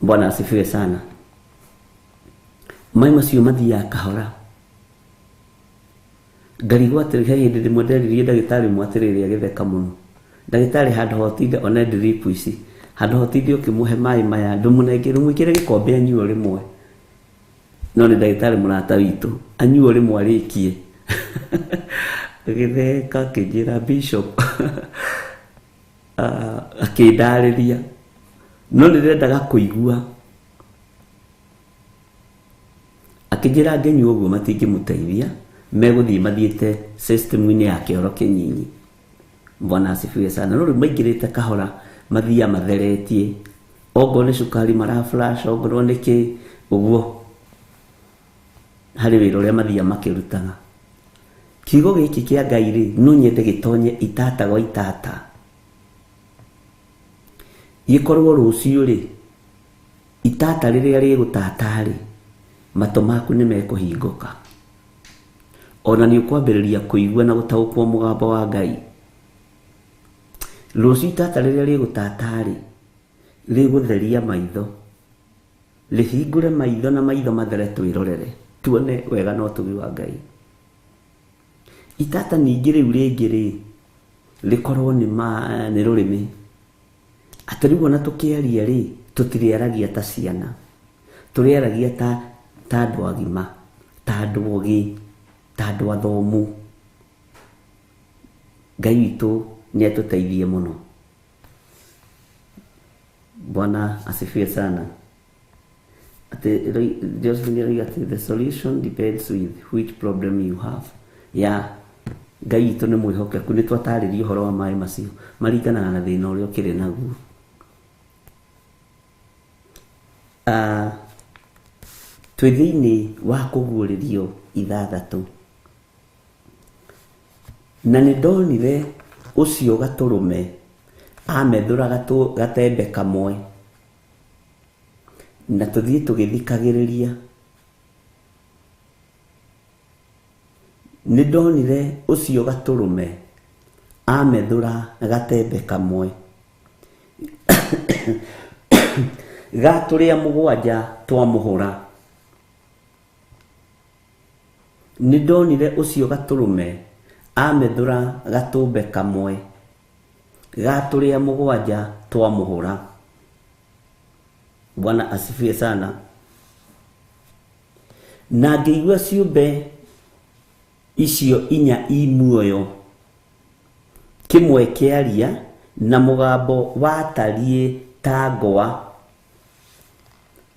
Bwana asifiwe sana maĩ macio mathiaga kahora ngarigwo atĩrĩ he hĩndĩ ndĩmwe nderirie ndagĩtarĩ ũmwe atĩrĩrĩ agĩtheka mũno ndagĩtarĩ handũ hotinde one drip ici handũ hotinde ũkĩmũhe maĩ maya ndũmũnengere mwĩkĩre gĩkombe anyuo rĩmwe no nĩ ndagĩtarĩ mũrata witũ anyuo rĩmwe arĩkie agĩtheka akĩnjĩra bishop akĩndarĩria no nĩ ndendaga kũigua akĩnjĩra ngĩnyua ũguo matingĩmũteithia megũthiĩ mathiĩte system-inĩ ya kĩoro kĩnyinyi Bwana asifiwe sana no rĩu maingĩrĩte kahora mathiia matheretie ongorwo nĩ cukari maraflash ongorwo nĩ kĩ ũguo harĩ wĩra ũrĩa mathia makĩrutaga kiugo gĩkĩ kĩa Ngai rĩ no nyende gĩtonye itata gwa itata gĩkorwo rũciũ rĩ itata rĩrĩa rĩgũtata rĩ matũ maku nĩ mekũhingũka ona nĩ ũkwambĩrĩria kũigua na gũtaũkwo mũgambo wa Ngai rũciũ itata rĩrĩa rĩgũtata rĩ rĩgũtheria maitho rĩhingũre maitho na maitho mathere twĩrorere tuone wega na ũtugi wa Ngai itata ningĩ rĩu rĩngĩ rĩ rĩkorwo nĩ rũrĩmĩ atĩ rĩu ona tũkĩaria rĩ tũtirĩaragia ta ciana tũrĩaragia ta andũ agima ta andũ ogĩ ta andũ athomu Ngai witũ nĩ atũteithie mũno Bwana asifiwe sana the solution depends with which problem you have Ngai witũ nĩ mwĩhokeku nĩ twatarĩria ũhoro wa maĩ macio maringanaga na thĩna ũrĩa ũkĩrĩ naguo twĩ thĩinĩ wa kũguũrĩrio 6 na nĩ ndonire ũcio gatũrũme amethũra gatembe kamwe na tũthiĩ tũgĩthikagĩrĩria nĩ ndonire ũcio gatũrũme amethũra gatembe kamwe gaturia mugwanja twa muhura nidonire ucio gaturume amethura gatumbe kamwe gaturia mugwanja twa muhura. Bwana asifiwe sana. Na ngeigua ciumbe icio inya imuoyo kimwe kiaria na mugambo watarie ta ngwa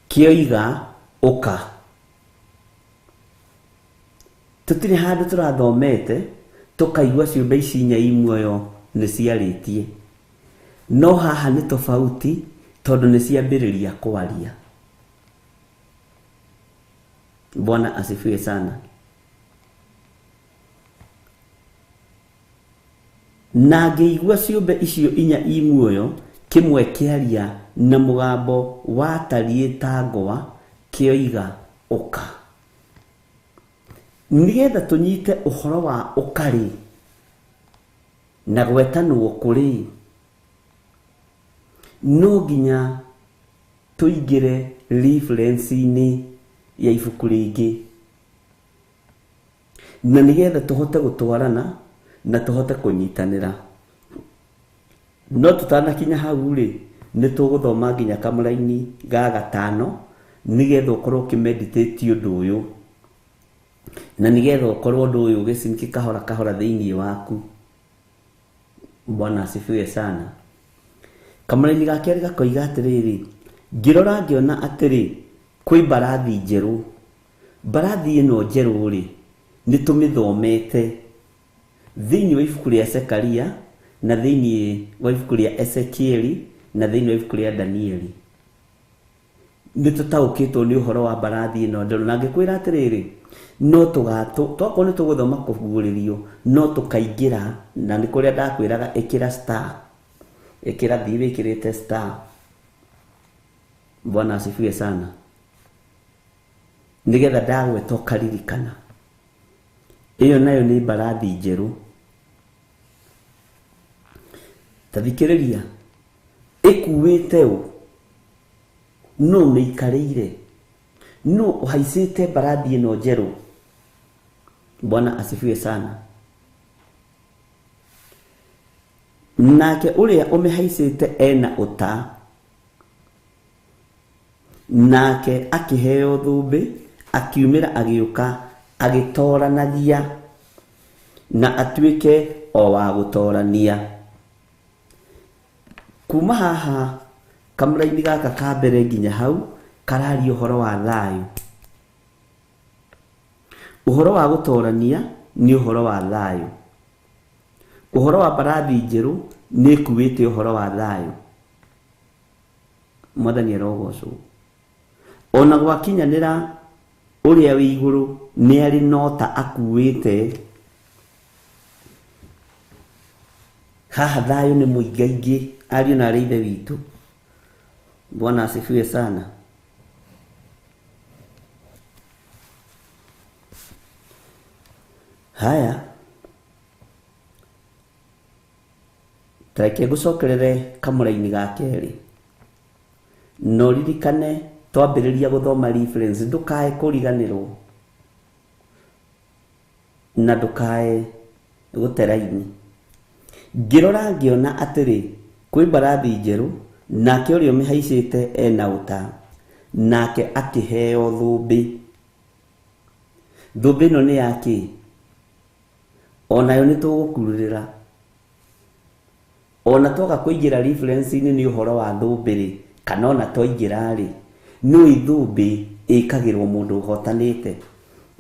kioiga uka. Tutire handu turathomete tukaigua ciumbe ici inya imuoyo ni ciaritie, no haha ni tofauti tondu ni ciambiriria kwaria. Bwana asifiwe sana. Na ngeigua ciumbe icio inya imuoyo kimwe kiaria na mugambo watarie ta ngwa kioiga uka. Nigetha tunyite uhoro wa ukari na gwetanwo kuri, no nginya tuigire reference-ini ya ibuku ringi, na nigetha tuhote gutwarana na tuhote kunyitanira. No tutanakinya hau ri ni tuguthoma nginya kamuraini ga gatano nigetha ukorwo ukimeditate undu uyu, na nigetha ukorwo undu uyu ugiciniki kahora kahora thiini waku. Bwana asifiwe sana. Kamuraini ga keri gakoiga atiriri, ngirora ngiona atiri kwi mbarathi njeru. Mbarathi ino njeru ri ni tumithomete thiini wa ibuku ria Zekaria na thiini wa ibuku ria Ezekieli na thiini wa ibuku ria Danieli. Ni tutaukitwo ni uhoro wa mbarathi ino njeru, na ngikwira atiriri no twako ni tuguthoma kuvuguririo no tukaingira, na ni kuria ndakwiraga ikira star, ikira thiwe ikirite star. Bwana asifiwe sana. Nigetha ndagwe tokaririkana iyo nayo ni mbarathi njeru. Tathikiriria ikuwite u no meikarire no uhaicite mbarathi ino njeru. Bwana asifiwe sana. Nake uria umihaicite ena uta, nake akiheo thumbi akiumira agiuka agitoranagia na atuike o wa gutorania. Kuma haha kamuraini gaka ka mbere nginya hau karari uhoro wa thayu. Uhoro wa gutorania ni uhoro wa thayu. Uhoro wa mbarathi njeru ni kuwite uhoro wa thayu. Mwathani arogocwo. Ona gwakinyanira uria wi iguru ni ari nota akuwite. Haha thayu ni muingaingi ari na ri ithe witu. Bwana asifiwe sana. Haya, tareke gucokerere kamuraini ga keri. No ririkane twambiriria guthoma reference, ndukae kuriganirwo na ndukae guteraini. Ngirora ngiona atiri kwi mbarathi njeru, nake uria mihaicite ena uta, nake akiheo thumbi. Thumbi no ni yaki onayo ni tugukururira. Ona toka kuingira reference-ini ni uhoro wa thumbi kana ona toingira ri no ithumbi ikagirwo mundu uhotanite,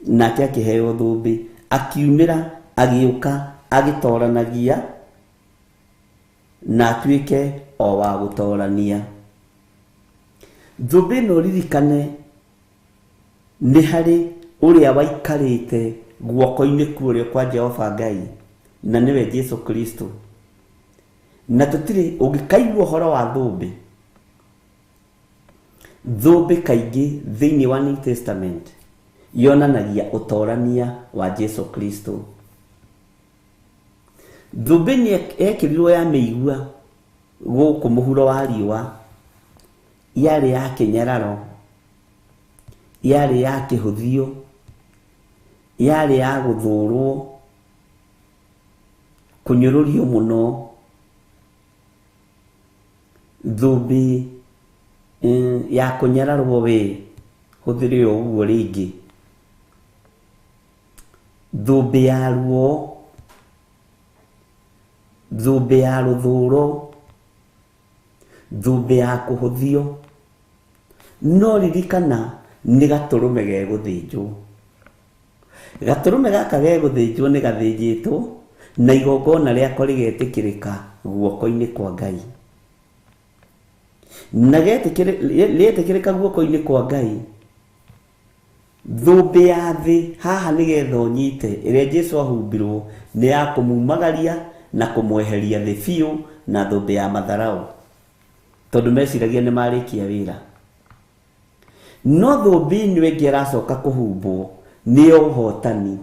nake akiheo thumbi akiumira agiuka agitoranagia na atuike o wa gutorania. Thumbi no ririkane ni hari uria waikarite guoko-ini kurio kwa Jehova Ngai, na niwe Jesu Kristo. Na tutire ugikaigua uhoro wa thumbi. Thumbi kaingi thiini wa New Testament yonanagia utorania wa Jesu Kristo. Thumbi ni ekirirwo ya meigua guku muhuro wa riwa yarĩ ya kĩnyararo, yarĩ ya kĩhũthio, yarĩ ya gũthũrwo, kũnyũrũrio mũno, thũmbĩ ya kũnyararwo we hũthĩre ũguo rĩngĩ, thũmbĩ ya ruo, thũmbĩ ya rũthũro, thũmbĩ ya kũhũthio. No ririkana nĩ gatũrũme gegũthĩnjwo. Gatũrũme gaka gegũthĩnjwo nĩ gathĩnjĩtwo na igongona rĩako rĩgetĩkĩrĩka guoko-inĩ kwa Ngai. Na rĩetĩkĩrĩka guoko-inĩ kwa Ngai, thũmbĩ ya thĩ haha nĩgetha ũnyite ĩrĩa Jesũ ahumbirwo nĩ ya kũmumagaria na kũmweheria thĩ biũ na thũmbĩ ya matharaũ, tondũ meciragia nĩ marĩkia wĩra. No thũmbĩ ĩno ĩngĩ aracoka kũhumbwo nĩ ya ũhotani,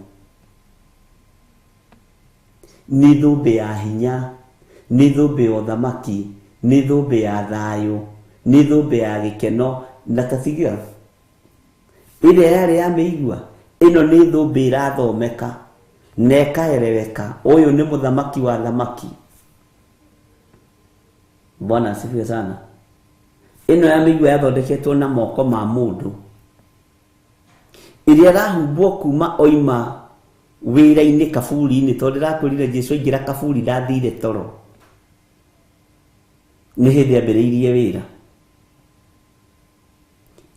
nĩ thũmbĩ ya hinya, nĩ thũmbĩ ya ũthamaki, nĩ thũmbĩ ya thayũ, nĩ thũmbĩ ya gĩkeno. Na tatigia ĩrĩa yarĩ ya mĩigua, ĩno nĩ thũmbĩ ĩrathomeka na ĩkaereweka. Ũyũ nĩ mũthamaki wa thamaki. Bwana asifiwe sana. Ĩno ya mĩigua yathondeketwo na moko ma mũndũ, ĩrĩa rahumbwo kuma oima wĩra-inĩ kaburi-inĩ, tondũ ndĩrakwĩrire Jesũ aingĩra kaburi ndathire toro, nĩ hĩndĩ ambĩrĩirie wĩra.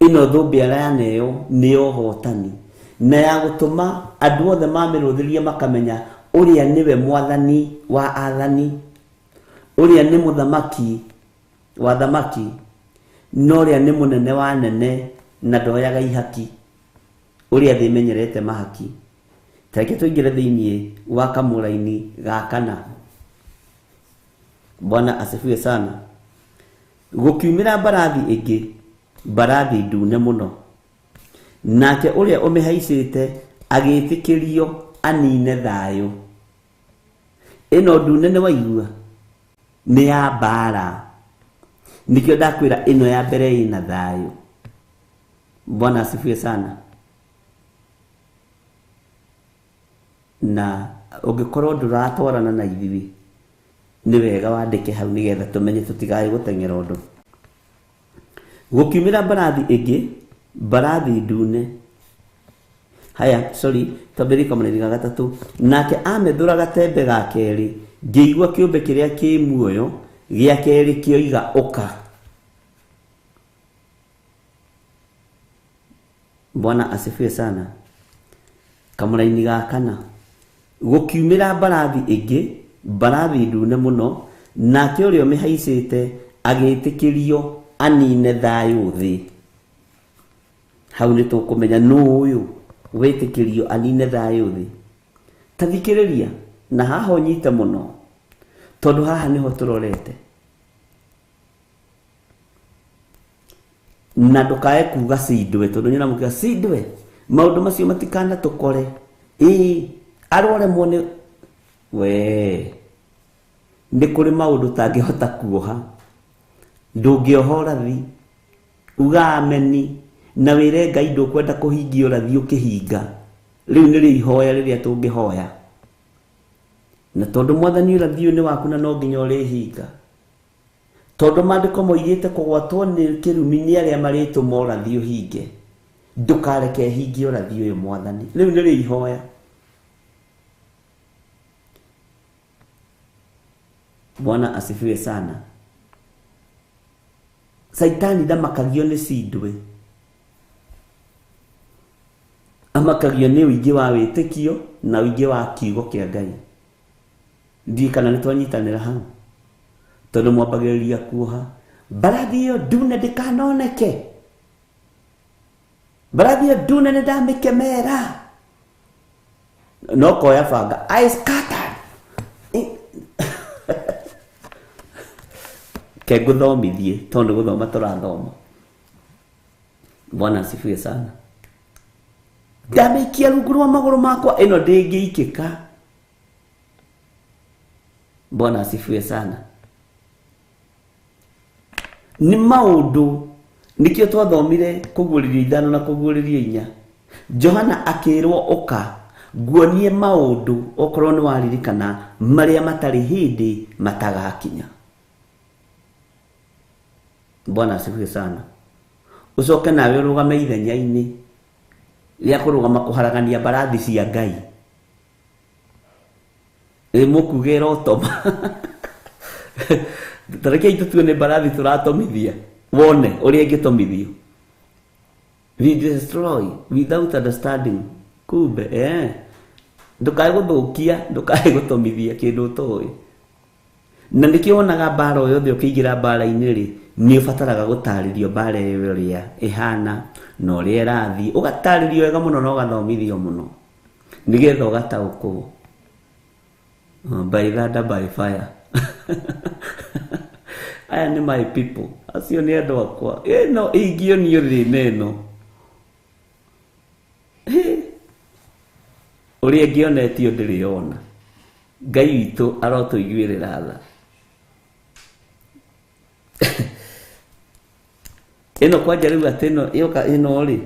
Ĩno thũmbĩ araneyo nĩ ya ũhotani na ya gũtũma andũ othe mamĩrũthĩrie makamenya ũrĩa nĩwe mwathani wa athani, ũrĩa nĩ mũthamaki wa thamaki, na ũrĩa nĩ mũnene wa nene na ndoyaga ihaki, ũrĩa thĩ menyerete mahaki. Tareke tũingĩre thĩinĩ wa kamũra-inĩ ga kana. Bwana asifiwe sana. Gũkiumĩra mbarathi ĩngĩ, mbarathi ndune mũno, nake ũrĩa ũmĩhaicĩte agĩtĩkĩrio anine thayũ. Ĩno ndune nĩ waigua nĩ ya mbara, nikĩo ndakwĩra ĩno ya mbere ĩna thayũ. Bwana asifiwe sana. Na ũngĩkorwo ndũratwarana na ithuĩ, nĩ wega wandĩke hau nĩgetha tũmenye tũtigaĩ gũteng'era ũndũ. Gũkiumĩra mbarathi ĩngĩ, mbarathi ndune. Haya, twambĩrĩrie kamũra-inĩ ga gatatũ. Nake amethũra gatembe ga kerĩ, ngĩigua kĩũmbe kĩrĩa kĩ muoyo gĩa kerĩ kĩoiga ũka. Bwana asifiwe sana. Kamũra-inĩ ga kana. Gũkiumĩra mbarathi ĩngĩ, mbarathi ndune mũno, nake ũrĩa ũmĩhaicĩte agĩtĩkĩrio anine thayũ thĩ. Hau nĩ tũkũmenya nũ ũyũ wĩtĩkĩrio anine thayũ thĩ. Ta thikĩrĩria na haha ũnyite mũno, tondũ haha nĩho tũrorete. Na ndũkae kuga cindwe, tondũ nyina mũkiga cindwe, maũndũ macio matikana tũkore. Aroremwo nĩ we, nĩ kũrĩ maũndũ tangĩhota kuoha. Ndũngĩoha ũrathi, uga ameni, na wĩre Ngai ndũkwenda kũhingia ũrathi ũkĩhinga. Rĩu nĩrĩo ihoya rĩrĩa tũngĩhoya. Na tondũ mwathani ũrathi ũyũ nĩ waku na no nginya ũrĩhinga. Tondũ maandĩko moigĩte kũgwatwo nĩ kĩrumi nĩ arĩa marĩtũma ũrathi ũhinge. Ndũkareke hingie ũrathi ũyũ mwathani. Rĩu nĩrĩo ihoya. Bwana asifiwe sana. Saitani ndamakagio nĩ cindwe, amakagio nĩ ũingĩ wa wĩtĩkio na ũingĩ wa kiugo kĩa Ngai. Ndiĩ kana nĩ twanyitanĩra hau, tondũ mwambagĩrĩria kuoha mbarathi ĩyo ndune ndĩkanoneke. Mbarathi ĩyo ndune nĩ ndamĩkemera, no koya banga I scatter. Ke gũthomithie, tondũ gũthoma tũrathoma. Bwana asifiwe sana. Ndamĩikia rungu rwa magũrũ makwa, ĩno ndĩngĩikĩka. Bwana asifiwe sana. Nĩ maũndũ nikio twathomire kuguriria 5 na kuguriria 4. Johana akirwo oka guonie maundu okorwo ni waririkana maria matari hindi matagakinya. Bwana asifiwe sana. Ucoke nawe urugame ithenya-ini ria kurugama kuharagania mbarathi cia Ngai. Mukugera otoma. Tareke tuone mbarathi turatomithia. Wone uria ingitomithio. We destroy without understanding. Kumbe ndukae guthukia, ndukae gutomithia kindu toy. Na nikionaga mbara o yothe ukiingira mbara-ini ri ni ubataraga gutaririo mbara iyo ria ihana no ria rathi ugataririo wega muno no gathomithio muno nigetha ugataukwo by thunder by fire. Aya ni my people, acio ni andu akwa no ingionio ri neno uria ngionetio ndiriona. Ngai witu arotuiguirira tha. Eno kwanja riu ateno yoka ino ri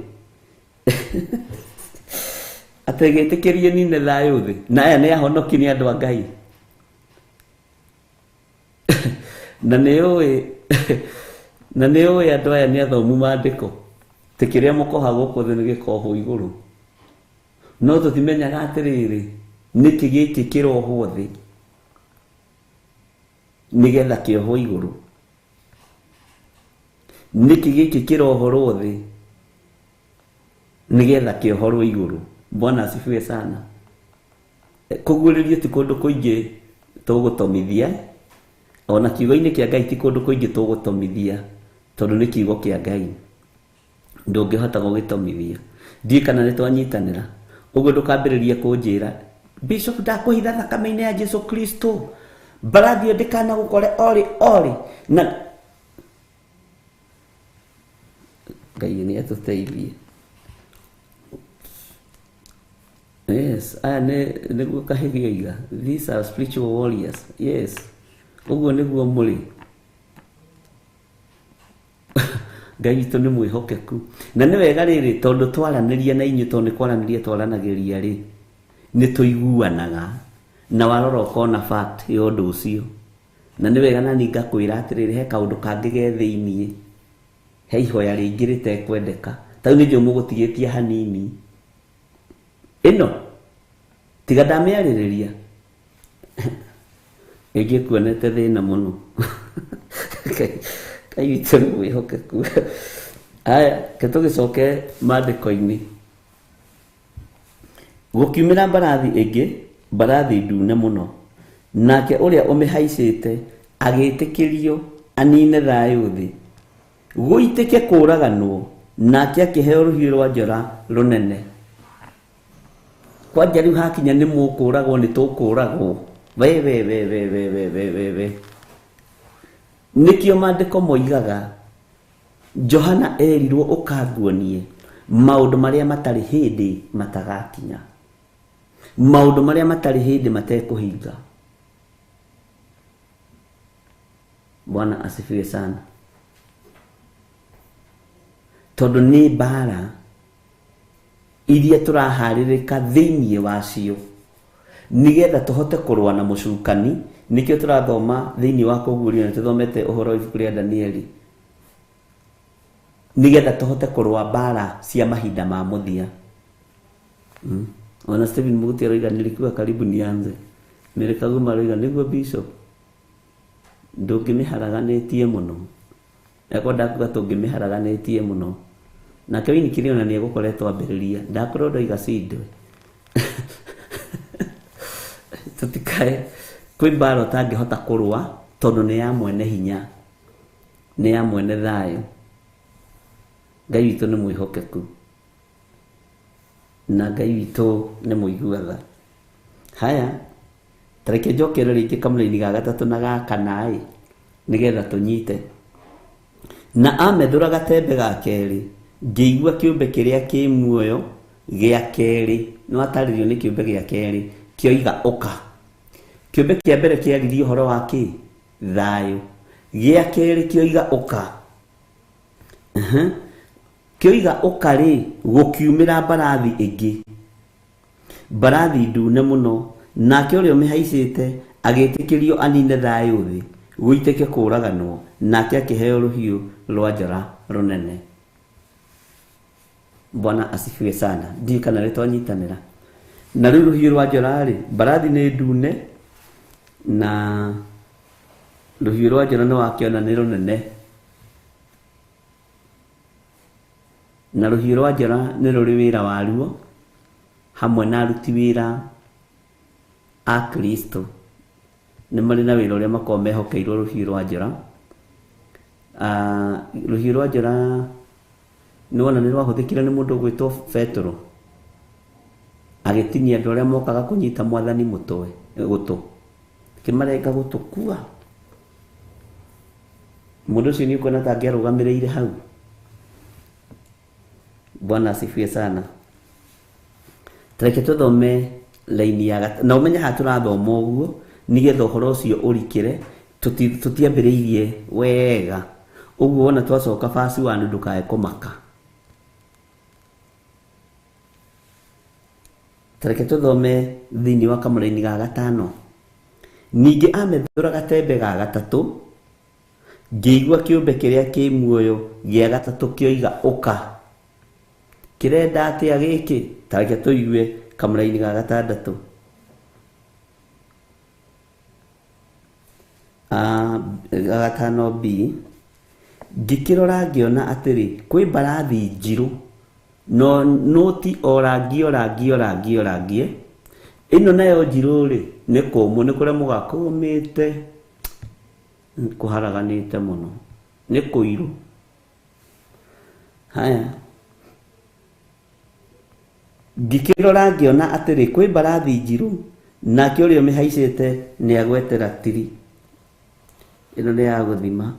ategetekerie nine thayo thi na aya ni ahonoki ni andu a Ngai. Na neo andu aya ni athomu mandiko tikiria mukoha guko thi ni gikoho iguru no tutimenyaga atiriri niki giki kiroho thi nigetha kioho iguru niki giki kirohoro thi nigetha kiohoro iguru. Bwana asifiwe sana. Kuguriria ti kundu kuingi tugutomithia ona kiugo-ini kia Ngai ti kundu kuingi tugutomithia tondu ni kiugo kia Ngai ndungihota gugitomithia. Ndikana ni twanyitanira uguo ndukambiririe kunjira Bishop ndakuhitha thakame-ini ya Jesu Kristo mbarathi ndikana gukore ori na Ngai ni atuteithie. Yes, aya niguo kahigia iga. These are spiritual warriors. Yes, uguo niguo muri. Ngai witu ni mwihokeku na ni wega riri tondu twaraniria na inyu tondu kwaraniria twaranagiria ri ni tuiguanaga na warora ukona fact yo ndu ucio na ni wega nani ngakwira atiriri he kaundu kangi ge thiini he ihoya ringi ritekwendeka tau ni ndio mugutigitie hanini ino tiga ndamiaririria egi kuonete thina muno. Ngai witu ni mwihokeku. Aya ketugicoke mandiko-ini gukiumira mbarathi ingi mbarathi ndune muno nake uria umihaicite agitikirio anine thayo thi guitike kuraganwo nake akiheo ruhiu rwa njora runene. Kwanja riu hakinya ni mukuragwo ni tukuragwo we nikio mandiko moigaga Johana erirwo ukanguonie maundu maria matari hindi matagakinya, maundu maria matari hindi matekuhinga. Bwana asifiwe sana. Tondu ni bara iria turaharirika thiini wacio nigetha tuhote kurwa na mucukani. Nikio turathoma thiini wa kuguria na tuthomete uhoro ibuku ria Danieli nigetha tuhote kurwa bara cia mahinda ma muthia. Ona Stephen Muguti aroiga nilikuwa karibu nianze nilikaguma aroiga niguo Bishop ndungimiharaganitie muno eko ndakuga tungimiharaganitie muno nake wini kiriona ni egukoretwo ambiriria ndakorwo ndoiga sidwe tutikae kwi mbara utangihota kurwa tondu ni ya mwene hinya, ni ya mwene thayo. Ngai witu ni mwihokeku na Ngai witu ni muiguaga. Haya tareke njokere ringi kamuri-ini ga gatatu na ga kana nigetha tunyite. Na amethura gatembe ga keri ngiigua kiumbe kiria ki muoyo gia keri no ataririo ni kiumbe gia keri kioiga uka. Kiumbe kia mbere kiaririe uhoro wa ki thayo, gia keri kioiga uka. kioiga ũkarĩ gũkiumĩra mbarathi ĩngĩ, mbarathi ndune mũno, nake ũrĩa ũmĩhaicĩte agĩtĩkĩrio anine thayũ thĩ, gũitĩke kũraganwo, nake akĩheo rũhiũ rwa njora rũnene. Bwana asifiwe sana. Ndiĩ kana nĩtwanyitanĩra. Na rĩu rũhiũ rwa njora rĩ, mbarathi nĩ ndune na rũhiũ rwa njora nĩwakĩona nĩ rũnene, na rũhiũ rwa njora nĩ rũrĩ wĩra waruo hamwe na aruti wĩra a Kristo nĩ marĩ na wĩra ũrĩa makoragwo mehokeirwo rũhiũ rwa njora. Rũhiũ rwa njora nĩwona nĩ rwahũthĩkire nĩ mũndũ gwĩtwo Petro agĩtinia andũ arĩa mokaga kũnyita mwathani mũtwe gũtũ, kĩmarenga gũtũ kua. Mũndũ ũcio nĩ ũkuona ta angĩarũgamĩrĩire hau. Bwana asifiwe sana. Tareke tũthome laini ya gatano, na ũmenye haha tũrathoma ũguo nĩgetha ũhoro ũcio ũrikĩre, tũtiambĩrĩirie wega ũguo. Wona twacoka verse 1 ndũkae kũmaka. Tareke tũthome thĩinĩ wa kamũra-inĩ ga gatano. Ningĩ amethũra gatembe ga gatatũ, ngĩigua kĩũmbe kĩrĩa kĩ muoyo gĩa gatatũ kĩoiga ũka. Kĩrenda atĩa gĩkĩ? Tareke tũigue kamũra-inĩ ga gatandatũ. Gatano B. Ngĩkĩrora ngĩona atĩrĩ, kwĩ mbarathi njirũ, no ti orangie. Ĩno nayo njirũ rĩ, nĩ kũmũ, nĩ kũrĩa mũgakũmĩte, kũharaganĩte mũno, nĩ kũirũ. Haya, ngĩkĩrora ngĩona atĩrĩ, kwĩ mbarathi njirũ, nake ũrĩa ũmĩhaicĩte nĩ agwetera tiri. Ĩno nĩ ya gũthima.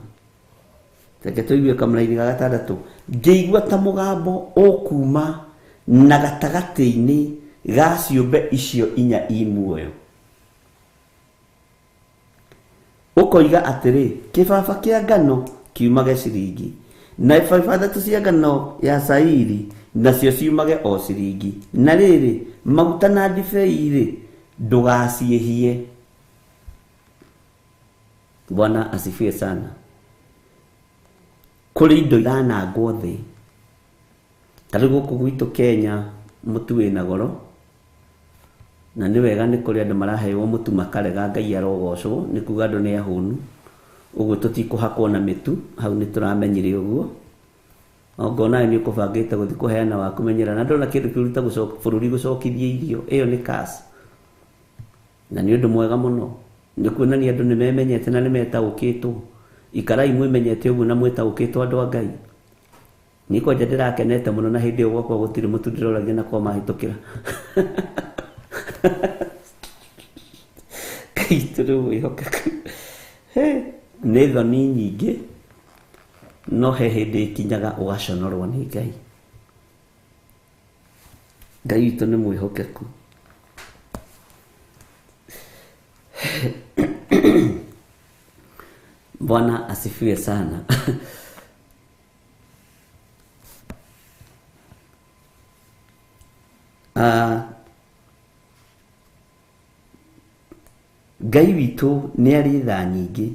Reke tũigue kamũra-inĩ ga gatandatũ. Ngĩigua ta mũgambo ũkuma na gatagatĩ-inĩ ga ciũmbe icio inya i muoyo, ũkoiga atĩrĩ, kĩbaba kĩa ngano kiumage ciringi, na ibaba ithatũ cia ngano ya cairi nacio ciumage o ciringi, na rĩrĩ maguta na ndibei rĩ ndũgaciĩhie. Bwana asifiwe sana. Kũrĩ indo iranangwo thĩ. Tarĩ gũkũ gwitũ Kenya mũtu wĩna goro, na nĩ wega nĩ kũrĩ andũ maraheo mũtu makarega, Ngai arogocwo, nĩ kuga andũ nĩ ahũnu. Ũguo tũtikũhakwo na mĩtu, hau nĩ tũramenyire ũguo. Ngona nĩ ũkũbangĩte gũthiĩ kũheana waku menyera, na ndona kĩndũ kĩruta bũrũri gũcokithia irio, ĩyo nĩ cash. Na nĩ ũndũ mwega mũno, nĩ kuonania andũ nĩ memenyete na nĩ metaũkĩtwo. Ikarai mwĩmenyete ũguo na mwĩtaũkĩtwo andũ a Ngai. Nĩ kwanja ndĩrakenete mũno, na hĩndĩ ĩyo gwakwa gũtirĩ mũtu ndĩroragia na kwa mahĩtũkĩra. Ngai tũrĩ wĩhokeku. Nĩ thoni nyingĩ, no he hĩndĩ ikinyaga ũgaconorwo nĩ Ngai. Ngai witũ nĩ mwĩhokeku. Bwana asifiwe sana. Ngai witũ nĩ arĩ tha nyingĩ,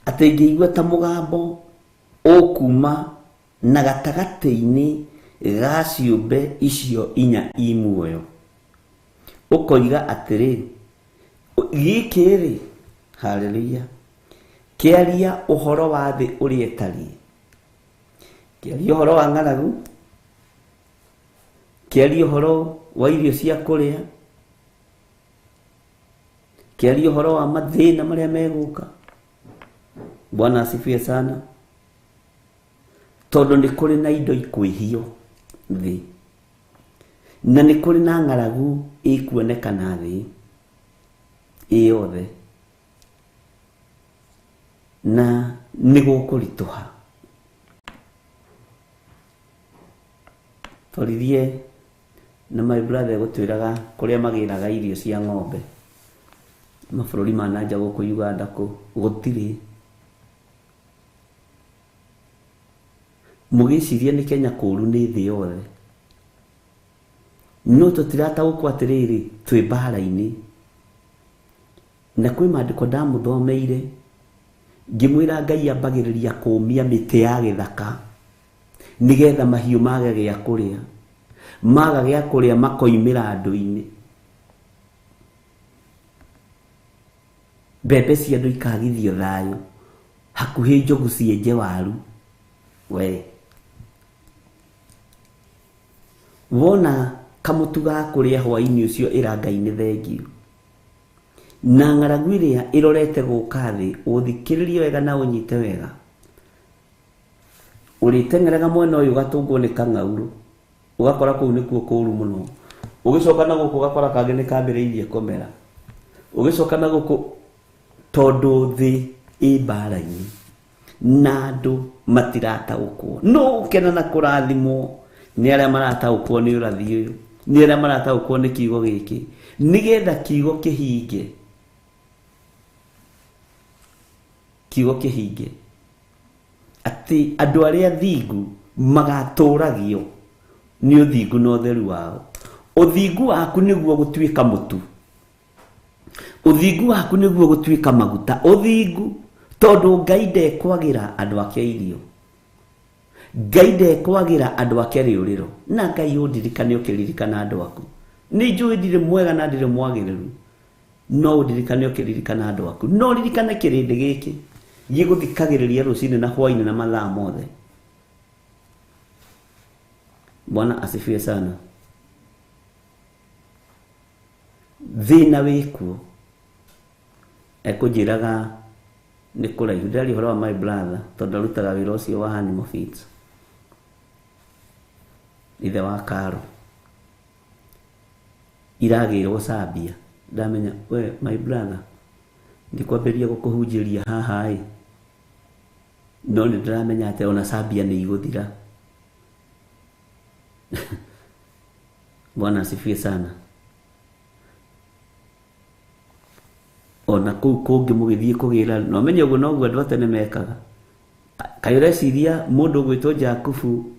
atĩ ngĩigua ta mũgambo ũkuma na gatagatĩ-inĩ ga ciũmbe icio inya i muoyo, ũkoiga atĩrĩ, gĩkĩ rĩ, haleluya, kĩaria ũhoro wa thĩ ũrĩa ĩtariĩ, kĩaria ũhoro wa ng'aragu, kĩaria ũhoro wa irio cia kũrĩa, kĩaria ũhoro wa mathĩna marĩa megũka. Bwana asifiwe sana. Tondũ nĩ kũrĩ na indo ikwĩhio thĩ, na nĩ kũrĩ na ng'aragu ĩkuonekana thĩ ĩyothe, na nĩ gũkũritũha. Twarithie na my brother gũtwĩraga kũrĩa magĩraga irio cia ng'ombe mabũrũri ma nanja gũkũ Uganda gũtirĩ. mugiciria ni Kenya kuru ni thi yothe no tutirataũkwo atiriri twi mbara-ini na kwi maandiko ndamuthomeire ngimwira Ngai ambagiriria kumia miti ya githaka nigetha mahiũ mage gĩa kũrĩa maga gĩa kũrĩa makoimĩra andũ-inĩ mbembe cia andũ ikagithio thayũ hakuhĩ njogu cienje waru we wona kamutu ga kũrĩa hwaĩ-inĩ ũcio ĩra Ngai nĩ thengio na ng'aragu ĩrĩa ĩrorete gũka thĩ ũthikĩrĩrie wega na ũnyite wega ũrĩteng'eraga mwena ũyũ ũgatũngwo nĩ kang'aurũ ũgakora kũu nĩkuo kũũru mũno ũgĩcoka na gũkũ ũgakora kangĩ nĩ kambĩrĩirie kũmera ũgĩcoka na gũkũ tondũ thĩ ĩ mbara-inĩ na andũ matirataũkwo no ũkena na kũrathimwo nĩ arĩa marataũkwo nĩ ũrathi ũyũ nĩ arĩa marataũkwo nĩ kiugo gĩkĩ nigetha kiugo kĩhinge atĩ andũ arĩa thingu magatũragio nĩ ũthingu na ũtheru wao ũthingu waku nĩguo gũtuĩka mũtu ũthingu waku nĩguo gũtuĩka maguta ũthingu tondũ Ngai ndekwagĩra andũ ake irio Ngai ndekwagĩra andũ ake rĩũrĩro na Ngai ũndirikane ũkĩririkana andũ aku nĩ njũĩ ndirĩ mwega na ndirĩ mwagĩrĩru no ũndirikane ũkĩririkana andũ aku no ririkane kĩrĩndĩ gĩkĩ gĩgũthikagĩrĩria rũcinĩ na hwaĩ-inĩ na mathaa mothe Bwana asifiwe sana thĩna wĩkuo ekũnjĩraga nĩ kũraihu ndarĩ ũhoro wa my brother tondũ arutaga wĩra ũcio wa animal feeds ithe wa Karo iragĩrwo Zambia ndamenya we my brother ndikwambĩrĩria gũkũhunjĩria haha no nĩ ndĩramenya atĩ ona Zambia nĩ igũthira Bwana asifiwe sana ona kũu kũngĩ mũgĩthiĩ kũgĩra no menye ũguo noguo andũ atene mekaga kaĩ ũreciria mũndũ ũgwĩtwo Jakubu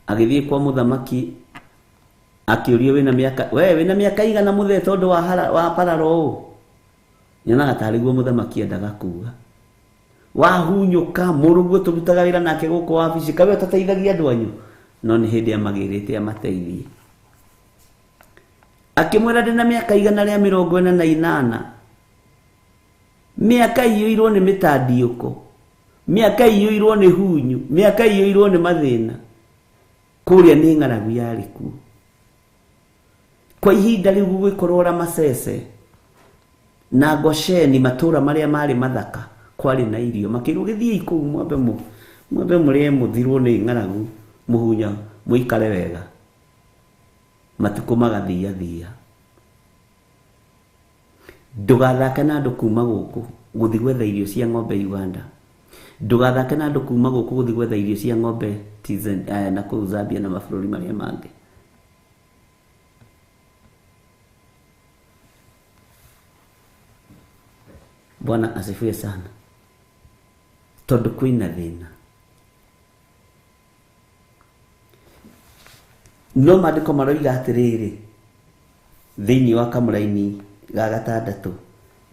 agĩthiĩ kwa mũthamaki akĩũrio wĩna mĩaka igana mũthee tondũ wa pararo ũũ nyonaga tarĩ guo mũthamaki endaga kuga wahunyũka mũrũguo tũrutaga wĩra nake gũkũ wabici kawe ũtateithagia andũ anyu no nĩ hĩndĩ amagĩrĩte amateithie akĩmwĩra ndĩna mĩaka igana rĩa 48 mĩaka ĩiyũirwo nĩ mĩtandiũko mĩaka ĩiyũirwo nĩ hunyu mĩaka ĩiyũirwo nĩ mathĩna kũrĩa nĩ ng'aragu yarĩ kuo kwa ihinda rĩu gũgĩkorwo Ramasese na Gosheni matũũra marĩa marĩ mathaka kwarĩ na irio makĩrwo gĩthiĩ kũu mwambe mũrĩe mũthirwo nĩ ng'aragu mũhunya mũikare wega matukũ magathiathia ndũgathake na andũ kuma gũkũ gũthiĩ gwetha irio cia ng'ombe Uganda ndũgathake na andũ kuma gũkũ gũthiĩ gwetha irio cia ng'ombe na kũu Zambia na mabũrũri marĩa mangĩ Bwana asifiwe sana tondũ kwĩna thĩna no maandĩko maroiga atĩrĩrĩ thĩinĩ wa kamũra-inĩ ga 6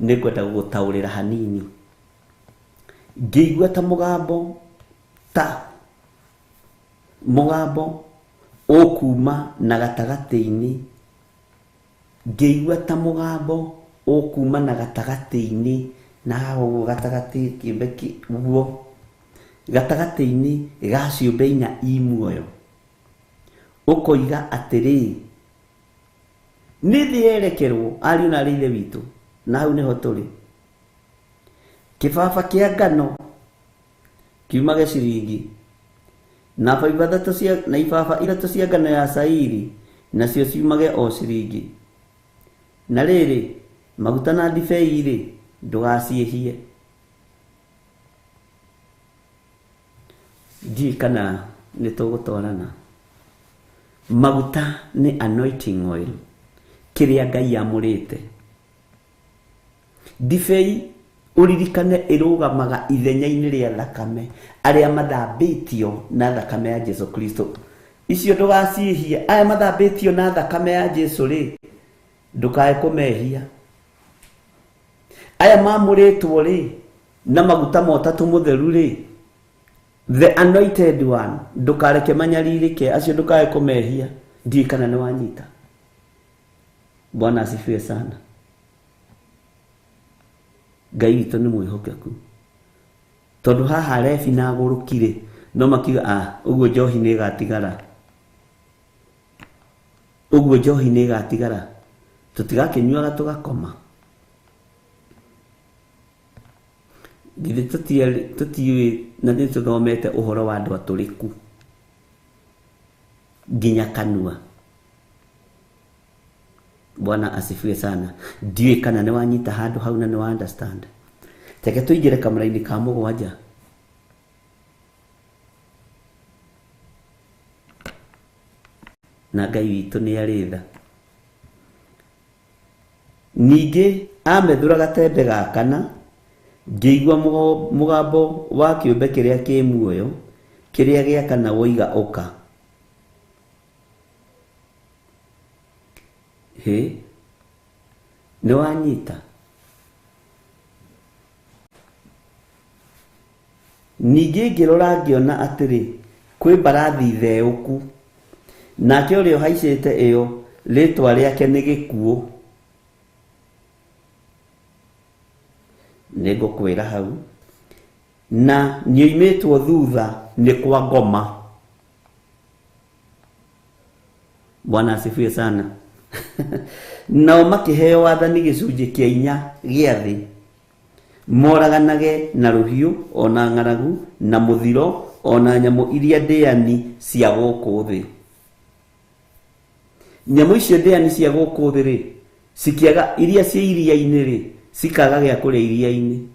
nĩngwenda gũgũtaũrĩra hanini ngĩigua ta mũgambo ũkuma na gatagatĩ-inĩ ngĩigua ta mũgambo ũkuma na gatagatĩ-inĩ na ũguo gatagatĩ kĩũmbe kĩguo gatagatĩ-inĩ ga ciũmbe inya muoyo ũkoiga atĩrĩ nĩ thĩ yerekerwo ariũ na ithe witũ na hau nĩho tũrĩ kĩbaba kĩa ngano kiumage ciringi na ibaba 3 cia ngano ya cairi nacio ciumage o ciringi na rĩrĩ maguta na ndibei rĩ ndũgaciĩhie ndiĩ kana nĩ tũgũtwarana maguta nĩ anointing oil kĩrĩa Ngai amũrĩte ndibei uririkane irugamaga ithenya-inĩ rĩa thakame arĩa mathambĩtio na thakame ya Jesu Kristo. Icio ndũgaciĩhie, aya mathambĩtio na thakame ya Jesu rĩ, ndũkae kũmehia. Aya mamũrĩtwo rĩ na maguta motatũ mũtheru rĩ, the anointed one, ndũkareke manyarirĩke, acio ndũkae kũmehia. Ndiĩ kana nĩ wanyita. Bwana asifiwe sana. Ngai witũ nĩ mwĩhokeku, tondũ haha rebi na agũrũkire no makiuga ũguo njohi nĩ ĩgatigara, ũguo njohi nĩ ĩgatigara, tũtigakĩnyuaga tũgakoma. Githĩ tũtiũĩ na nĩ tũthomete ũhoro wa andũ atũrĩku nginya kanua. Bwana asifiwe sana. Ndiũĩ kana nĩ wanyita handũ hau na nĩ wa understand. Teke tũingĩre kamũra-inĩ ka mũgwanja. Na Ngai witũ nĩ arĩ tha. Ningĩ amethũra gatembe ga kana, ngĩigua mũgambo wa kĩũmbe kĩrĩa kĩ muoyo kĩrĩa gĩa kana woiga ũka. Nĩ wanyita. Ningĩ ngĩrora ngĩona atĩrĩ, kwĩ mbarathi theũku, nake ũrĩa ũhaicĩte ĩyo rĩtwa rĩake nĩ Gĩkuũ. Nĩngũkwĩra hau. Na nĩoimĩtwo thutha nĩ kwa ngoma. Bwana asifiwe sana. Nao makĩheo wathani gĩcunjĩ kĩa 4 gĩa thĩ, moraganage na rũhiũ, ona ng'aragu, na mũthiro, ona nyamũ iria ndĩani cia gũkũ thĩ. Nyamũ icio ndĩani cia gũkũ thĩ rĩ, cikiaga iria cia iria-inĩ rĩ, cikaga gĩa kũrĩa iria-inĩ.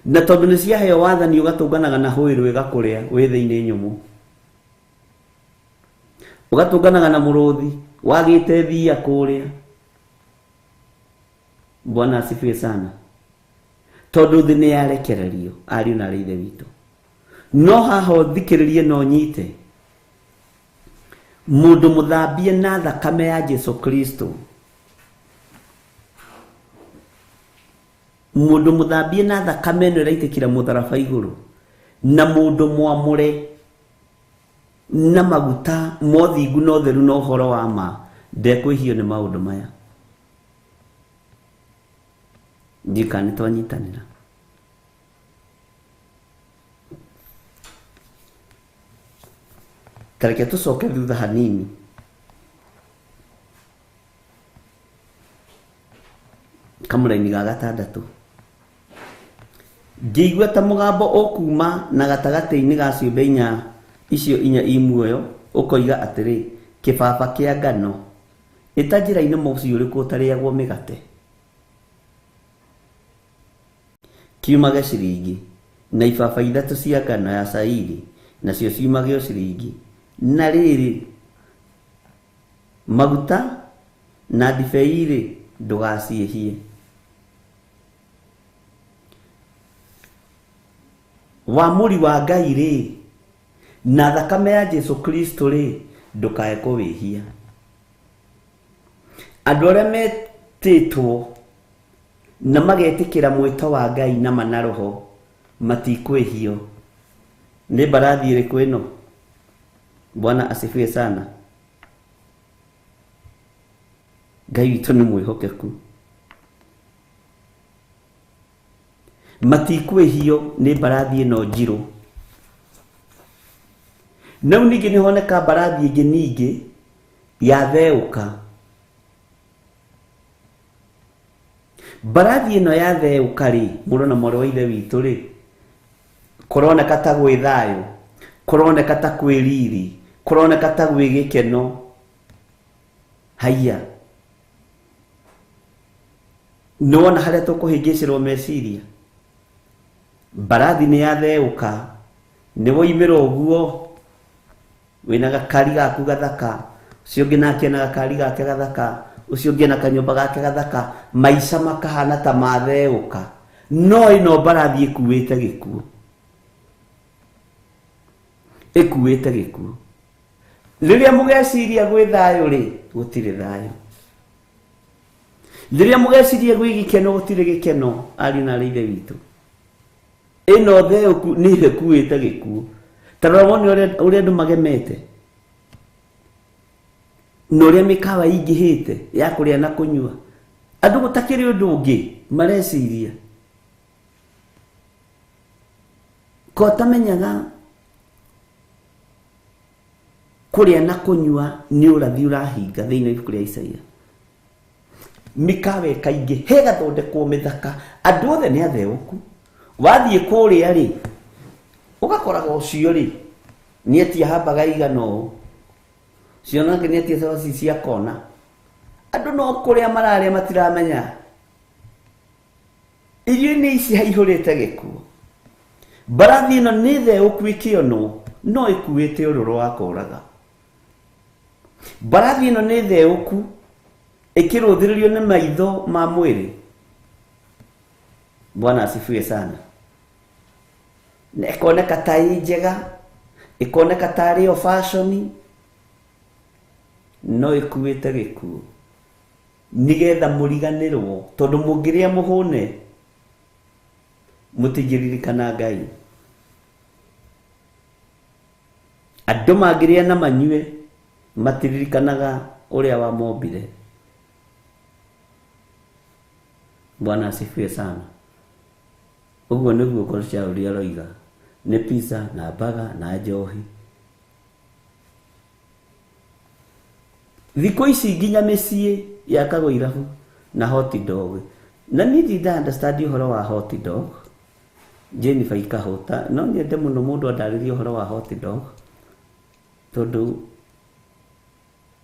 Na tondũ nĩ ciaheo wathani ũgatũnganaga na hũĩrũ ĩgakũrĩa wĩ thĩinĩ nyũmũ. Ũgatũnganaga na mũrũthi wagĩte thia kũrĩa. Bwana asifiwe sana. Tondũ thĩ nĩ yarekererio, ariũ na aarĩ a Ithe witũ. No haha thikĩrĩrie no nyite. Mũndũ mũthambie na thakame ya Jesu Kristo. Mũndũ mũthambie na thakame ĩno ĩraitĩkĩra mũtharaba igũrũ, na mũndũ mwamũre na maguta mothingu na ũtheru na ũhoro wa ma, ndekwĩhio nĩ maũndũ maya. Ndika nĩ twanyitanĩra. Tareke tũcoke thutha hanini. Kamũra-inĩ ga 6. Ngĩigua ta mũgambo ũkuma na gatagatĩ-inĩ ga ciũmbe 4 icio 4 i muoyo, ũkoiga atĩrĩ, kĩbaba kĩa ngano, ĩta njĩra-inĩ mũciĩ ũrĩkũ ũtarĩagwo mĩgate. Kiumage ciringi, na ibaba 3 cia ngano ya cairi, nacio ciumage o ciringi. Na rĩrĩ, maguta na ndibei rĩ, ndũgaciĩhie. Wamũri wa Ngai rĩ, na thakame ya Jesu Kristo rĩ, ndũkae kũwĩhia. Andũ arĩa metĩtwo na magetĩkĩra mwĩto wa Ngai na mana roho matikwĩhio. Nĩ mbarathi ĩrĩkũ ĩno? Bwana asifiwe sana. Ngai witũ nĩ mwĩhokeku. Matikwĩhio nĩ mbarathi ĩno njirũ. Nau ningĩ nĩ honeka mbarathi ĩngĩ ningĩ ya theũka. Mbarathi ĩno ya theũka rĩ, mũrũ na mwarĩ wa Ithe witũ rĩ, kũroneka ta gwĩ thayũ, kũroneka ta kwĩ riri, kũroneka ta gwĩ gĩkeno. Haiya, nĩwona harĩa tũkũhĩngĩcĩrwo meciria. Mbarathi nĩ ya theũka, nĩ woimĩra ũguo wĩna gakari gaku gathaka, ũcio ũngĩ nake na gakari gake gathaka, ũcio ũngĩ na kanyũmba gake gathaka, maica makahana ta ma theũka. no ino mbarathi ĩkuĩte gĩkuũ, ĩkuĩte gĩkuũ. Rĩrĩa mũgeciria gwĩ thayũ rĩ, gũtirĩ thayũ. Rĩrĩa mũgeciria gwĩ gĩkeno, gũtirĩ gĩkeno. Ariũ na aarĩ a Ithe witũ, ĩno thayũ nĩ ĩkuĩte gĩkuũ. Tarora wone ũrĩa andũ magemete, na ũrĩa mĩkawa ĩingĩhĩte ya kũrĩa na kũnyua. Andũ gũtakĩrĩ ũndũ ũngĩ mareciria. Ko tamenyaga kũrĩa na kũnyua nĩ ũrathi ũrahinga thĩinĩ wa ibuku rĩa Isaia. Mĩkawa ĩkaingĩ, hĩgathondekwo mĩthaka, andũ othe nĩ atheũku. Wathiĩ kũrĩa rĩ, ũgakoraga ũcio rĩ, nĩ etia hambaga igana ũũ, cio nake nĩ etia saũci cia kona. Andũ no kũrĩa mararĩa matiramenya. Irio-inĩ ici haihũrĩte gĩkuũ. Mbarathi ĩno nĩ theũku ĩkĩonwo, no ĩkuĩte ũrũrũ wa kũũraga. Mbarathi ĩno nĩ theũku ĩkĩrũthĩrĩrio nĩ maitho ma mwĩrĩ. Bwana asifiwe sana. Na ĩkoneka ta ĩ njega, ĩkoneka ta arĩ o fashion, no ĩkuĩte gĩkuũ. Nĩgetha mũriganĩrwo, tondũ mũngĩrĩa mũhũne mũtingĩririkana Ngai. Andũ mangĩrĩa na manyue matiririkanaga ũrĩa wamombire. Bwana asifiwe sana. Ũguo nĩguo Shauli aroiga, nĩ pizza na burger na njohi. Thikũ ici nginya mĩciĩ yakagwo irabu na hot dog. Na niĩ ndinda understand ũhoro wa hot dog. Jennifer ikahota, no nyende mũno mũndũ andarĩrie ũhoro wa hot dog, tondũ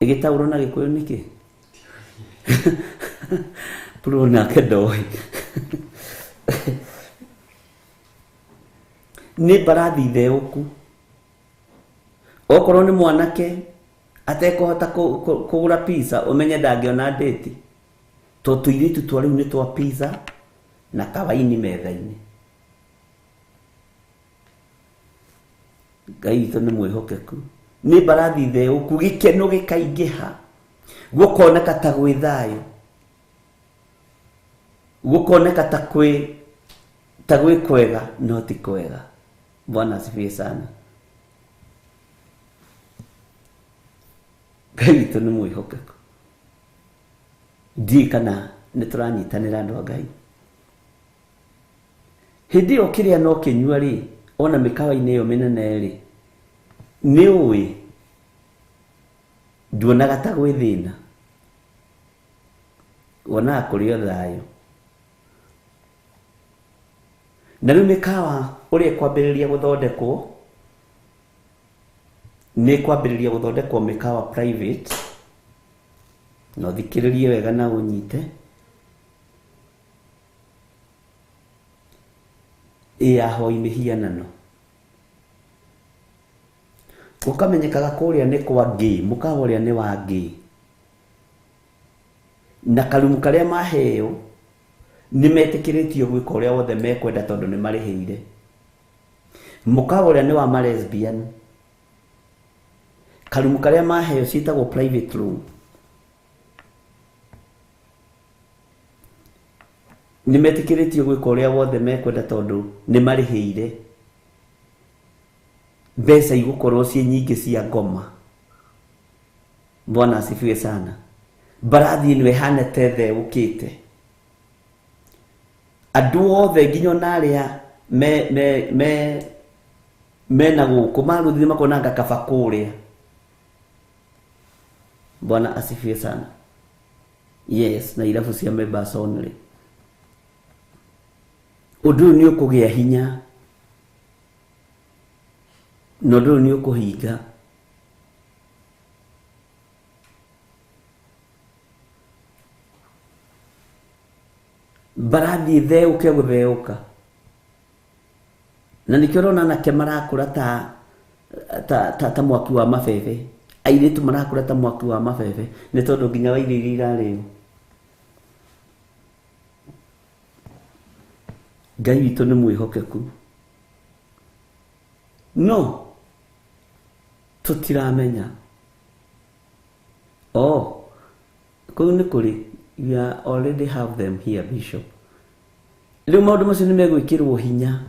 ĩgĩtaũrwo na Gĩkũyũ nĩkĩ? Puro nake ndoĩ. Nĩ mbarathi theũku. Okorwo nĩ mwanake atekũhota kũgũra pizza, ũmenye ndangĩona date. Tũirĩtu twa rĩu nĩ twa pizza na kawaini metha-inĩ. Ngai witũ nĩ mwĩhokeku. Nĩ mbarathi theũku, gĩkeno gĩkaingĩha, gũkoneka ta gwĩ thayũ, gũkoneka ta gwĩ kwega, no ti kwega. Bwana asifiwe sana. Ngai witũ nĩ mwĩhokeku. Ndiĩ kana nĩ tũranyitanĩra andũ a Ngai. Hĩndĩ ĩyo kĩrĩa no kĩnyua rĩ, ona mĩkawa-inĩ ĩyo mĩnene rĩ, nĩ ũĩ nduonaga ta gwĩ thĩna, wonaga kũrĩ o thayũ. Na rĩu mĩkawa ũrĩa ĩkwambĩrĩria gũthondekwo, nĩ kwambĩrĩria gũthondekwo mĩkawa private, na ũthikĩrĩrie wega na ũnyite, ĩyahoi mĩhianano. Gũkamenyekaga kũrĩa nĩ kwa ngĩ, mũkawa ũrĩa nĩ wa ngĩ. Na karumu karĩa maheo nĩ metĩkĩrĩtio gwĩka ũrĩa wothe mekwenda tondũ nĩ marĩhĩire. Mũkawa ũrĩa nĩ wa ma lesbian. Karumu karĩa maheo ciĩtagwo private room. Nĩ metĩkĩrĩtio gwĩka ũrĩa wothe mekwenda tondũ nĩ marĩhĩire. Mbeca igũkorwo ciĩ nyingĩ cia ngoma. Bwana asifiwe sana. Mbarathi ĩno ĩhana ta theũkĩte. Andũ othe nginya ona arĩa mena gũkũ marũthire makonanga kaba kũrĩa. Bwana asifiwe sana. Yes, na irabu cia members only. Ũndũ ũyũ nĩ ũkũgĩa hinya, na ũndũ ũyũ nĩ ũkũhinga. Mbarathi theũke gũtheũka. Na nĩkĩo ũrona anake marakũra ta mwaki wa mabebe. Airĩtu marakũra ta mwaki wa mabebe, nĩ tondũ nginya wa irio iria irarĩo. Ngai witũ nĩ mwĩhokeku. No tũtiramenya. Kũu nĩ kũrĩ, we already have them here, Bishop. Rĩu maũndũ macio nĩ megwĩkĩrwo hinya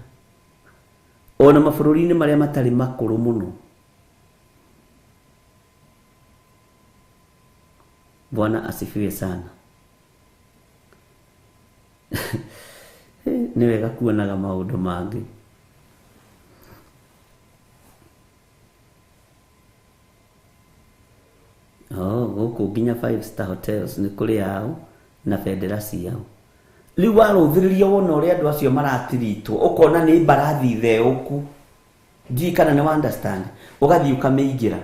ona mabũrũri-inĩ marĩa matarĩ makũrũ mũno. Bwana asifiwe sana. Nĩ wega kuonaga maũndũ mangĩ. Gũkũ nginya 5-star hotels nĩ kũrĩ ao na bendera ciao. Rĩu warũthĩrĩria wona ũrĩa andũ acio maratiritwo, ũkona nĩ mbarathi theũku. Ndiĩ kana nĩ understand. Ũgathiĩ ũkamĩingĩra.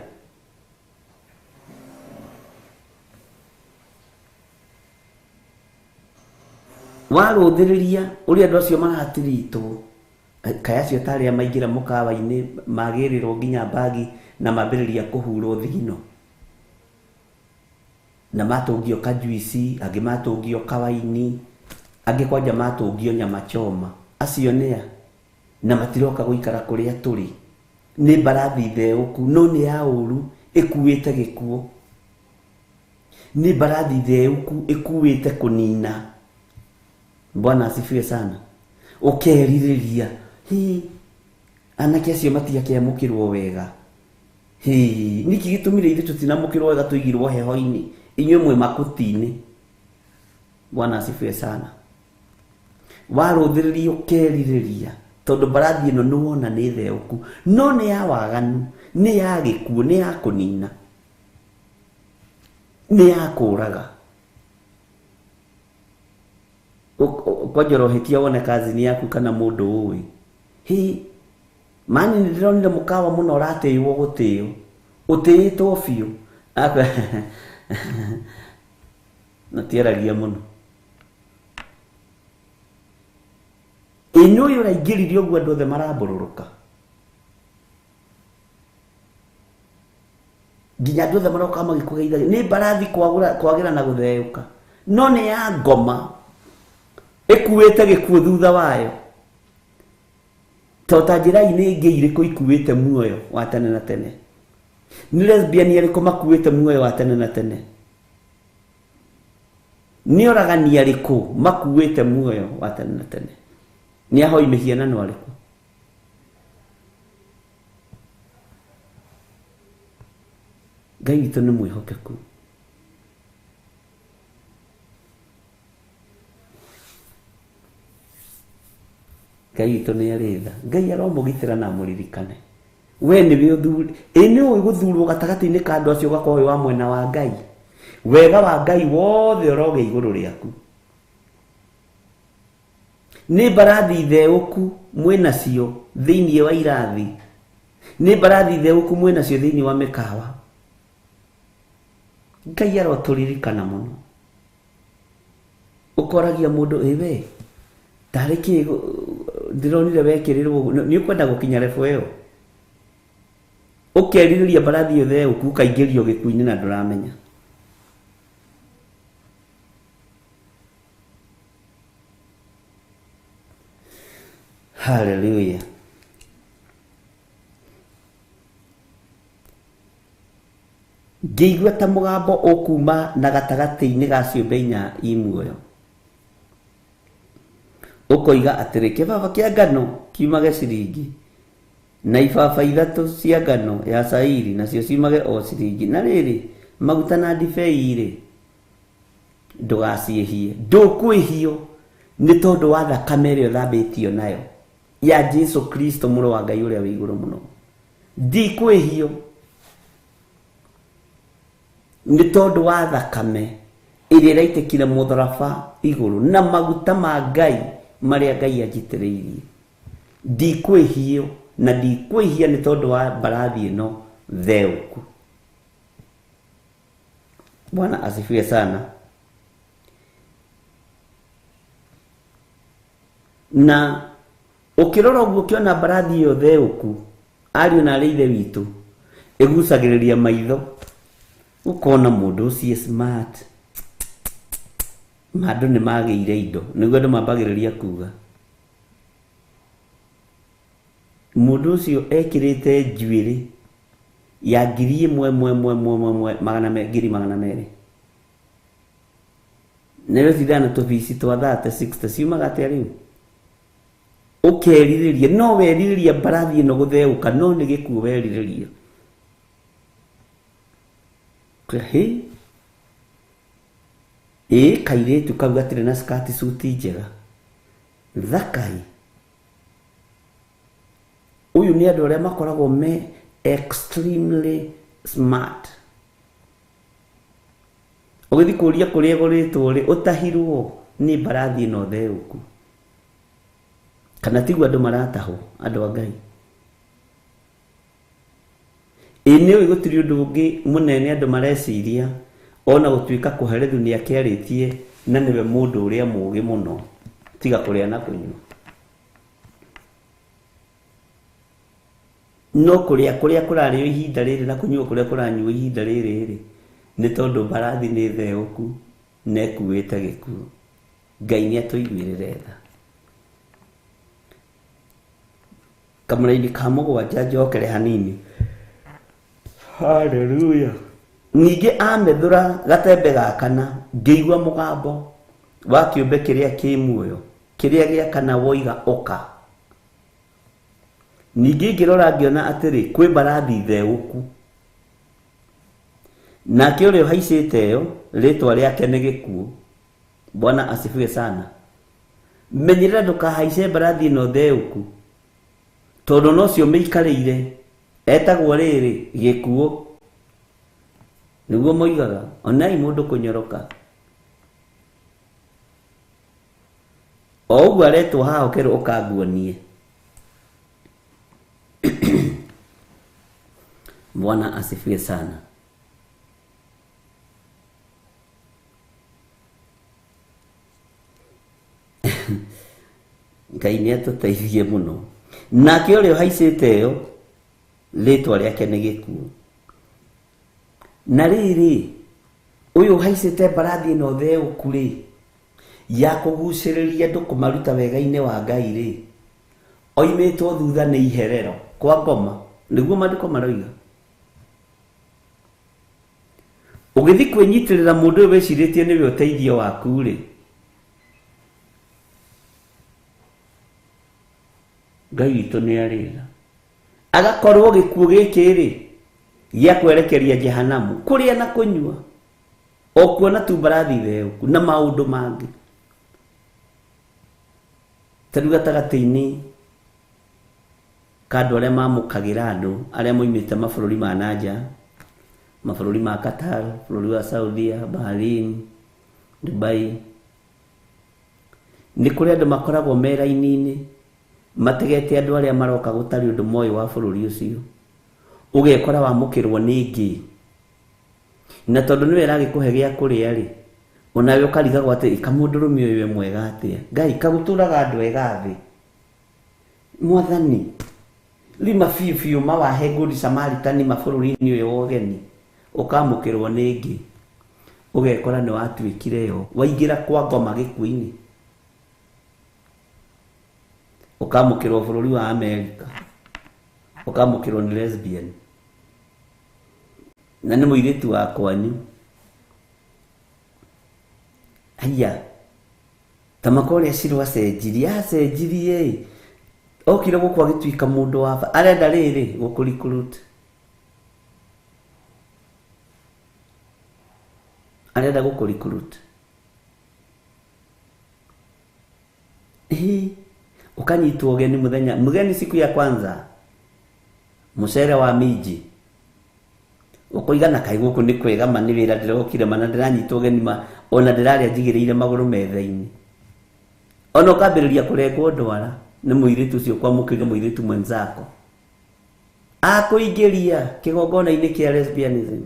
Warũthĩrĩria ũrĩa andũ acio maratiritwo, kaya acio tarĩa maingĩra mũkawa-inĩ magĩrĩrwo nginya bagi na mambĩrĩria kũhurwo thigino. Na matũngio kajuici, angĩ matũngio kawaini, angĩ kwanja matũngio nyama choma. Acio nĩa na matiroka gũikara kũrĩa tũrĩ. Nĩ mbarathi theũku, no nĩ ya ũru ĩkuĩte gĩkuũ. Nĩ mbarathi theũku ĩkuĩte kũnina. Bwana asifiwe sana. Ũkerirĩria, anake acio matiakĩamũkĩrwo wega. Niki gĩtũmire ithuĩ tũtinamũkĩrwo wega, tũigirwo heho-inĩ, inyuĩ mwĩ makuti-inĩ. Bwana asifiwe sana. Warũthĩrĩria ũkerirĩria, tondũ mbarathi ĩno nĩwona nĩ theũku, no nĩ ya waganu, nĩ ya gĩkuũ, nĩ ya kũnina, nĩ ya kũũraga. Kwanja rohetia wone kazini yaku kana mũndũ ũĩ. Mani nĩ ndĩronire mũkawa mũno ũratĩĩrwo gũtĩĩo. Ũtĩĩtwo biũ. Natiaragia mũno. Inyuĩ ũraingĩrire ũguo andũ othe marambũrũrũka. Nginya andũ othe maroka magĩkũgeithagia. Nĩ mbarathi kwagĩra na gũtheũka. No nĩ ya ngoma. Ĩkuĩte gĩkuũ thutha wayo. Tota njĩra-inĩ ĩngĩ irĩkũ ikuĩte muoyo wa tene na tene? Nĩ lesbian arĩkũ makuĩte muoyo wa tene na tene? Nĩ oragani arĩkũ makuĩte muoyo wa tene na tene? Nĩ ahoi mĩhianano arĩkũ? Ngai witũ nĩ mwĩhokeku. Ngai witũ nĩ arĩ tha. Ngai aromũgitĩra na mũririkane. We nĩwe ũthuri. Nĩ ũĩ gũthurwo gatagatĩ-inĩ ka andũ acio ũgakorwo wĩ wa mwena wa Ngai. Wega wa Ngai wothe ũrogĩa igũrũ rĩaku. Nĩ mbarathi theũku mwĩnacio thĩinĩ wa irathi. Nĩ mbarathi theũku mwĩnacio thĩinĩ wa mĩkawa. Ngai arotũririkana mũno. Ũkoragia mũndũ we tarĩ kĩ ndĩronire wekĩrĩrwo, nĩ ũkwenda gũkinya level ĩyo. Ũkerirĩria mbarathi ĩyo theũku ũkaingĩrio gĩkuũ-inĩ na ndũramenya. Hallelujah. Ngĩigua ta mũgambo ũkuma na gatagatĩ-inĩ ga ciũmbe inya imuoyo. Ũkoiga atĩrĩ, kĩbaba kĩa ngano kiumage ciringi, na ibaba ithatũ cia ngano ya cairi nacio ciumage o ciringi. Na rĩrĩ, maguta na ndibei-rĩ, ndũgaciĩhie. Ndũkwĩhio nĩ tondũ wa thakame ĩrĩa ũthambĩtio nayo ya Jesu Kristo mũrũ wa Ngai ũrĩa wĩ igũrũ mũno. Ndikwĩhio nĩ tondũ wa thakame ĩrĩa ĩraitĩkire mũtharaba igũrũ na maguta ma Ngai marĩa Ngai anjitĩrĩirie. Ndikwĩhio na ndikwĩhia nĩ tondũ wa mbarathi ĩno theũku. Bwana asifiwe sana. Na ukirora ũguo ũkĩona mbarathi ĩyo theũku, ariũ na arĩ ithe witũ, ĩgucagĩrĩria maitho, ũkona mũndũ ũcio smart. Andũ nĩ magĩire indo, nĩguo andũ mambagĩrĩria kuga mundu ucio ekirite njuiri ya 1,200 nero thidana tubisi twa 60 ciumaga atia riu ukeririria no weririria mbarathi ino gutheuka no ni gikuo weririria kahi kairetu kau gatire na skati suti njega thakai uyu ni andu aria makoragwo me extremely smart ugithi kuria kuria goritwo ri utahirwo ni mbarathi ino theuku kana tigwa andu marataho andu Ngai ine uyu gutiri undu ungi munene andu mareciria ona gutuika kuherethu ni akiaritie na niwe mundu uria mugi muno tiga kuria na kunywa no kuria kurario ihinda riri na kunywa kuria kuranywa ihinda riri ni tondu mbarathi ni theuku nekuite gikuo Ngai ni atuiguirire tha kamuraini ka mugwanja njokere hanini haleluya ningi amethura gatembe gakana ngeigua mugambo wa kiumbe kiria ki muoyo kiria giakana woiga oka ningi ngirora ngiona atiri kwi mbarathi theuku nake uria haicite yo ritwa riake ni gikuo Bwana asifiwe sana menyerera ndukahaice mbarathi ino theuku tondu no cio miikarire etagwo riri gikuo niguo moigaga onai mundu kunyoroka o uguo aretwo haha ukero ukanguonie Bwana asifiwe sana Ngai ni atuteithie muno nake uria haicite yo ritwa riake ni gikuo na riri uyu haicite mbarathi ino theuku ri ya kuguciriria andu kumaruta wega-ini wa Ngai ri oimitwo thutha ni iherero kwa ngoma niguo mandiko maroiga ugithi kwinyitirira mundu uyu wiciritie niwe uteithio waku ri Ngai witu ni arira agakorwo gikuo giki ri gia kwerekeria jehanamu kuria na kunywa okuona tu mbarathi theuku na maundu mangi taruga tagatini kandu aria mamukagira andu aria moimite mabururi ma nanja mabururi ma Qatar bururi wa Saudia Bahrain Dubai ni kuria andu makoragwo meraini-ini mategete andu aria maroka gutari undu moyo wa bururi ucio ugekora wamukirwo ningi na tondu niwe ragikuhe gia kuria ri onawe ukarigagwo ati ikamundurumi uyu mwega atia Ngai kaguturaga andu ega thi mwathani lima fiu mawahe good Samaritan mabururi-ini uyu wogeni ukamukirwo ningi ugekora ni watuikire yo waingira kwa ngoma gikuini ukamukirwo bururi wa America ukamukirwo ni lesbian na ni muiritu wa kwanyu aya tamakore shirwa acenjirie okire gukwa gituika mundu wa arenda riri gukurikuruta arenda gukurikuruta ukanyitwo geni mugeni siku ya kwanza musere wa miji ukoigana kai guku ni kwega mani wira ndirokire mana ndiranyitwo geni ona ndiraria njigiriire maguru metha-ini ona ukambiriria kurengwo ndwara ni muiritu ucio kwamukire muiritu mwenzako akuingiria kigongona-ini kia lesbianism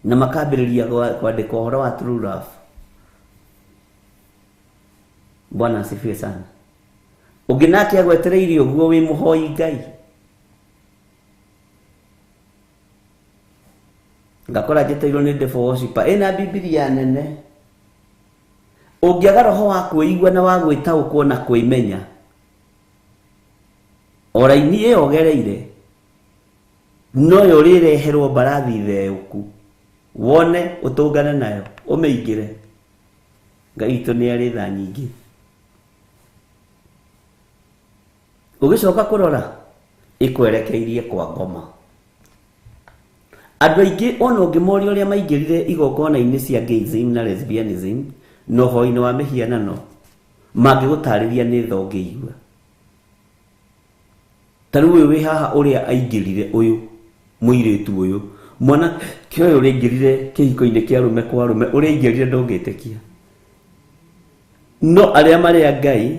na makambiriria kwandika uhoro wa true love Bwana asifiwe sana uginake agwetereirio guo wi muhoi Ngai ngakora jeteirwo ni devil worshiper ena Biblia nene Ũngĩaga roho wa kwĩigua na wa gwĩtaũkwo na kwĩmenya, oraini ĩyo ũgereire noyo ũrĩreherwo mbarathi theũku, wone ũtũngane nayo ũmĩingĩre. Ngai witũ nĩ arĩ tha nyingĩ. Ũgĩcoka kũrora ĩkwerekeirie kwa ngoma. Andũ aingĩ ona ũngĩmoria ũrĩa maingĩrire igongona-inĩ cia gayism na lesbianism na ũhoi-inĩ wa mĩhianano, mangĩgũtarĩria nĩ tha ũngĩigua. Ta rĩu ũyũ wĩ haha ũrĩa aingĩrire ũyũ mũirĩtu ũyũ, mwana kĩoyo ũrĩa aingĩrire kĩhiko-inĩ kĩa arũme kwa arũme, ũrĩa aingĩrire ndũngĩtĩkia. No arĩa marĩa Ngai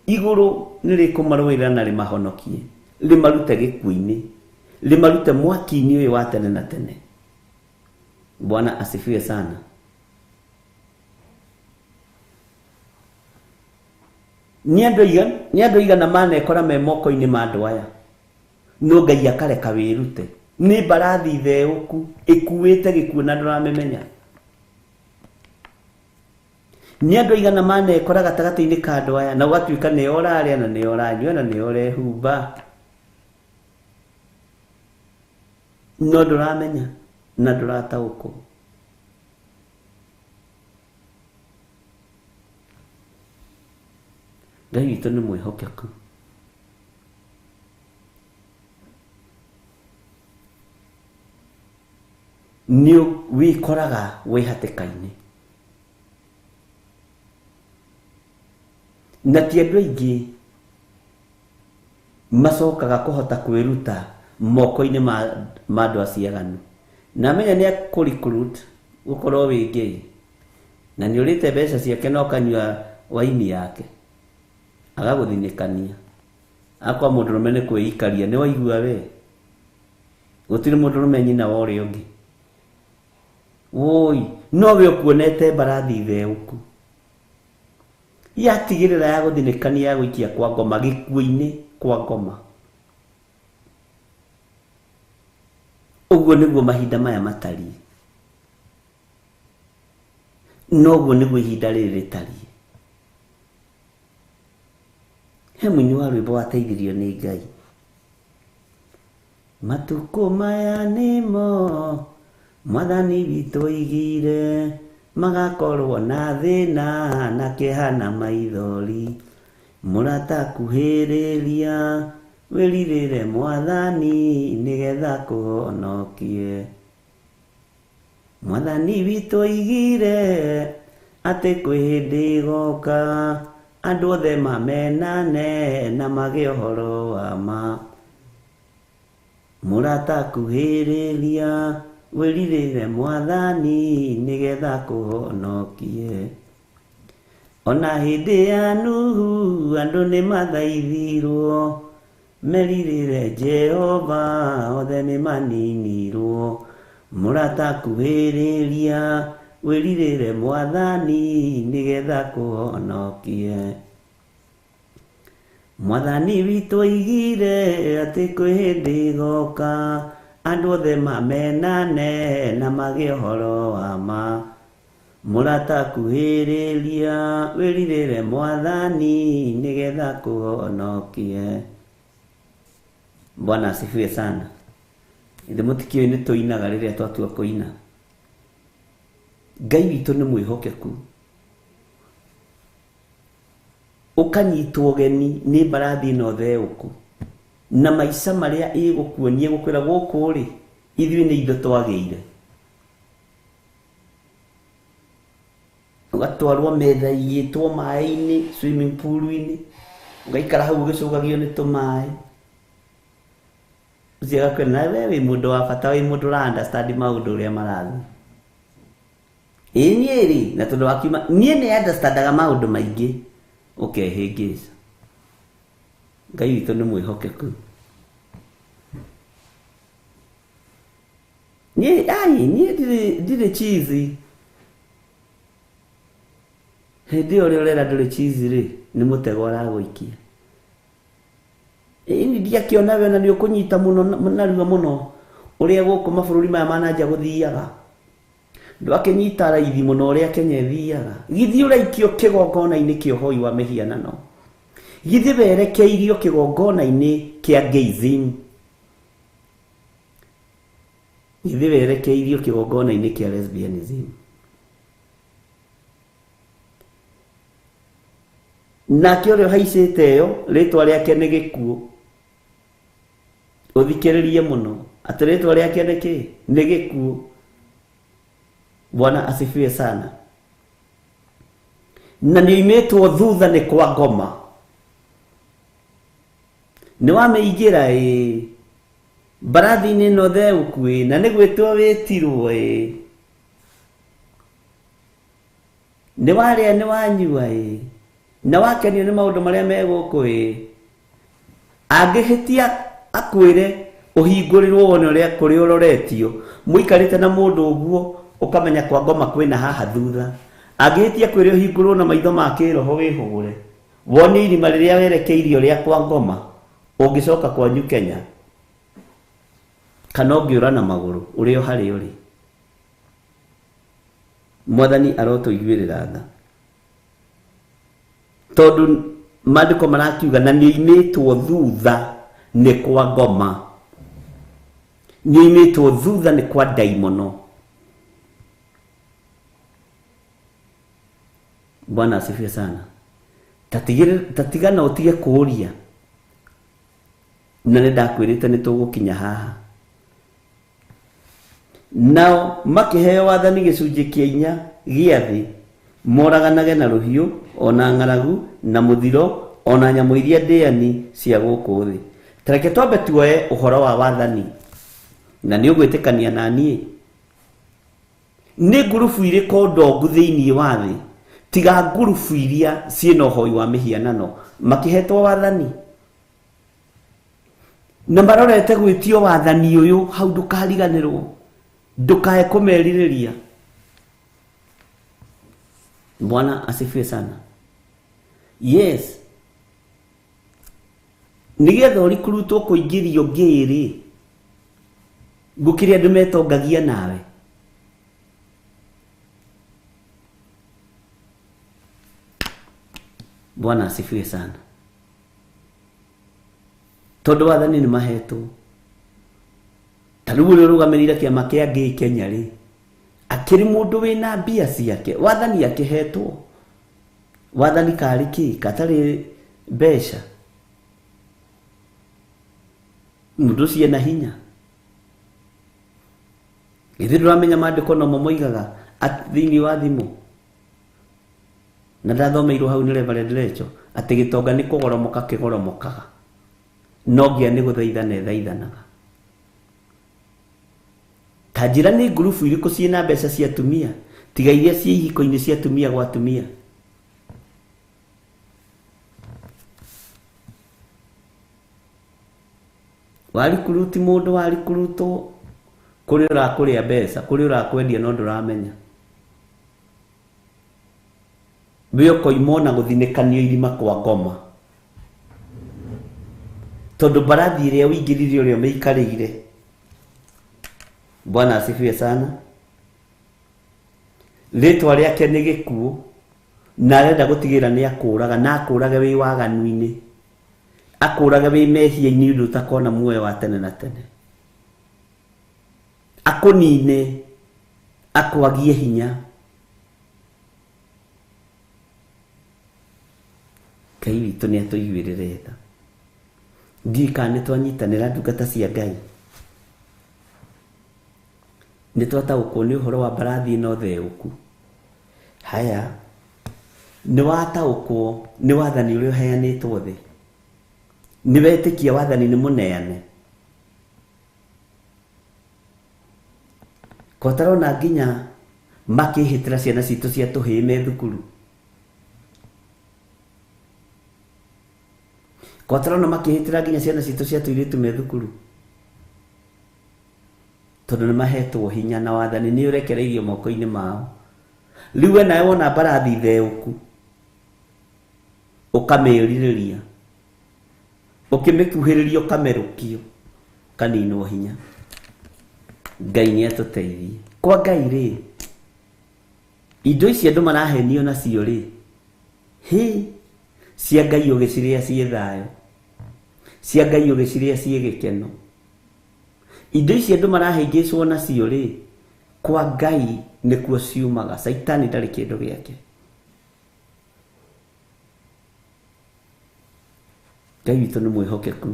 igũrũ nĩrĩkũmarũĩra na rĩmahonokie, rĩmarute gĩkuũ-inĩ, rĩmarute mwaki-inĩ ũyũ wa tene na tene. Bwana asifiwe sana. Nĩ andũ aigana manekora me moko-inĩ ma andũ aya, no Ngai akareka wĩrute. Nĩ mbarathi theũku ĩkuĩte gĩkuũ na ndũramĩmenya. Nĩ andũ aigana manekora gatagatĩ-inĩ ka andũ aya na ũgatuĩka nĩyo ũrarĩa na nĩyo ũranyua na nĩyo ũrehumba, no ndũramenya na ndũrataũkwo. Ngai witũ nĩ mwĩhokeku. Nĩ wĩkoraga wĩ hatĩka-inĩ. Na ti andũ aingĩ macokaga kũhota kwĩruta moko-inĩ ma andũ aciaganu. Na menya nĩ akũrecruit gũkorwo wĩ gay, na nĩ ũrĩte mbeca ciake na ũkanyua waini yake, agagũthinĩkania. Akwa mũndũrũme nĩ kwĩikaria, nĩ waigua we? Gũtirĩ mũndũrũme nyina wa ũrĩa ũngĩ. Woi, no we ũkuonete mbarathi theũku yatigĩrĩra ya gũthinĩkania, ya gũikia kwa ngoma gĩkuũ-inĩ kwa ngoma. Ũguo nĩguo mahinda maya matariĩ, noguo nĩguo ihinda rĩrĩ rĩtariĩ. He mũini wa rwĩmbo wateithirio nĩ Ngai. Matukũ maya nĩmo Mwathani witũ oigire, magakorwo na thĩna na kĩeha na maithori. Mũrata kuhĩrĩria, wĩrirĩre Mwathani nĩgetha kũhonokie. Mwathani witũ oigire atĩ kwĩ hĩndĩ ĩgoka andũ othe mamenane na magĩe ũhoro wa ma. Mũrata kuhĩrĩria, wĩrirĩre Mwathani nĩgetha kũhonokie. Ona hĩndĩ ya Nuhu andũ nĩ mathaithirwo, merirĩre Jehova othe nĩ maninirwo. Mũrata kuhĩrĩria, wĩrirĩre Mwathani nĩgetha kũhonokie. Mwathani witũ oigire atĩ kwĩ hĩndĩ ĩgoka andũ othe mamenane na magĩe ũhoro wa ma. Mũrata kuhĩrĩria, wĩrirĩre Mwathani nĩgetha kũhonokie. Bwana asifiwe sana. Ithe mũtikĩũĩ nĩ tũinaga rĩrĩa twatua kũina. Ngai witũ nĩ mwĩhokeku. Ũkanyitwo ũgeni nĩ mbarathi ĩno theũku, na maica marĩa ĩgũkuonia gũkwĩra gũkũ rĩ, ithuĩ nĩ indo twagĩire. Ũgatwarwo metha ĩigĩtwo maĩ-inĩ, swimming pool-inĩ, ũgaikara hau ũgĩcũgagio nĩ tũmaĩ. Ũcio agakwĩra nawe wĩ mũndũ wa bata, wĩ mũndũ ũra understand maũndũ ũrĩa marathiĩ. Ĩĩ niĩ rĩ, na tondũ wakiuma, niĩ nĩ understandaga maũndũ maingĩ, ũkehĩngĩca. Ngai witũ nĩ mwĩhokeku. Niĩ ndirĩ cheesy. Hĩndĩ ĩyo ũrĩa ũrera ndũrĩ cheesy rĩ, nĩ mũtego ũragũikia. Ĩni ndiakĩona we na nĩ ũkũnyita mũno narua mũno ũrĩa gũkũ mabũrũri maya mananja gũthiaga. ndwakenyita raithi muno uria Kenya thiaga githi uraikio kigongona-ini kia uhoi wa mihianano githi berekeirio kigongona-ini kia gayism githi berekeirio kigongona-ini kia lesbianism nake uria haicite yo ritwa riake ni gikuo uthikiririe muno ati ritwa riake ni ki ni gikuo. Bwana asifiwe sana. Na nimetwo thutha ni kwa ngoma ni wameigira barathi-ini no theuku na ni gwitwo witirwo ni waria ni wanyua na wakenio ni maundu maria me guku angihitia akwire uhingurirwo wone uria kuri uroretio muikarite na mundu uguo ukamenya kwa ngoma kwina haha thutha angihitia kwire uhingurwo na maitho make roho wihugure woni irima riria werekeirio ria kwa ngoma ungicoka kwanyu Kenya kana ungiura na maguru urio hari uri. Mwathani arotuiguirira tha tondu maandiko marakiuga na niimitwo thutha ni kwa ngoma niimitwo thutha ni kwa daimono. Bwana asifiwe sana. Tatigana utige kuuria na ndakwirite ni tugukinya haha nao makiheo wathani gicunji kia 4 gia thi moraganage na ruhiu ona ng'aragu na muthiro ona nyamu iria ndeani cia guku thi. Tareke twambe tuoye uhoro wa wathani na ni ugwitikania nani ni ngurubu iriko ndongu thiini wa thi tiga ngurubu iria ciina uhoi wa mihianano makihetwo wathani na marorete gwitio wathani uyu hau ndukariganirwo ndukae kumeririria. Bwana asifiwe sana. Yes, nigetha urikurutwo kuingirio ngiri gukiria andu metongagia nawe Bwana asifiwe sana. Tondu wathani ni mahetwo tarubu rugamirira kiama kia Gay Kenya ri akiri mundu wina mbia ciake wathani akihetwo wathani kariki katari besha mundu ciena hinya ithi turamenya maandiko no moigaga athiini wa thimu na ndathomeirwo hau ni Reverend Lecho ati gitonga ni kugoromoka kigoromokaga no ngia ni guthaithana thaithanaga. Tajira ni ngurubu iriku ciina mbeca cia tumia tiga iria cia ihiko-ini cia tumia gwa tumia. Warikuruti mundu warikuruto kuri urakuria mbeca kuri urakwendia no nduramenya bioko imona guthinikanio irima kwa ngoma tondu barathi iria wingiririo rio meikarire. Bwana asifiwe sana. Ritwa riake ni gikuo na arenda gutigira ni akuraga na akurage wi waganu-ini akurage wi mehia-ini undu utakona muoyo wa tene na tene akunine akwagie hinya. Ngai witũ nĩ atũiguĩrĩre tha. Ndika nĩ twanyitanĩra ndungata cia Ngai. Nĩ twataũkwo nĩ ũhoro wa mbarathi ĩno theũku. Haya, nĩ wataũkwo nĩ wathani ũrĩa ũheanĩtwo thĩ. Nĩ wetĩkia wathani nĩ mũneane. Kotarona nginya makĩhĩtĩra ciana citũ cia tũhĩĩ me thukuru. Kotarona makĩhĩtĩra nginya ciana citũ cia tũirĩtu me thukuru. Tondu nĩ mahetwo hinya na wathani nĩ ũrekereirio moko-inĩ mao. Rĩu we nawe wona mbarathi theũku ũkamĩĩrirĩria ũkĩmĩkuhĩrĩria ũkamerũkio kaninwo hinya. Ngai nĩ atũteithie. Kwa Ngai rĩ indo ici andu marahenio nacio ri cia Ngai ugiciria cie thayo, cia Ngai ugiciria cie gikeno. Indo ici andu marahingicwo nacio ri kwa Ngai nikuo ciumaga. Saitani ndari kindu giake. Ngai witũ nĩ mwĩhokeku.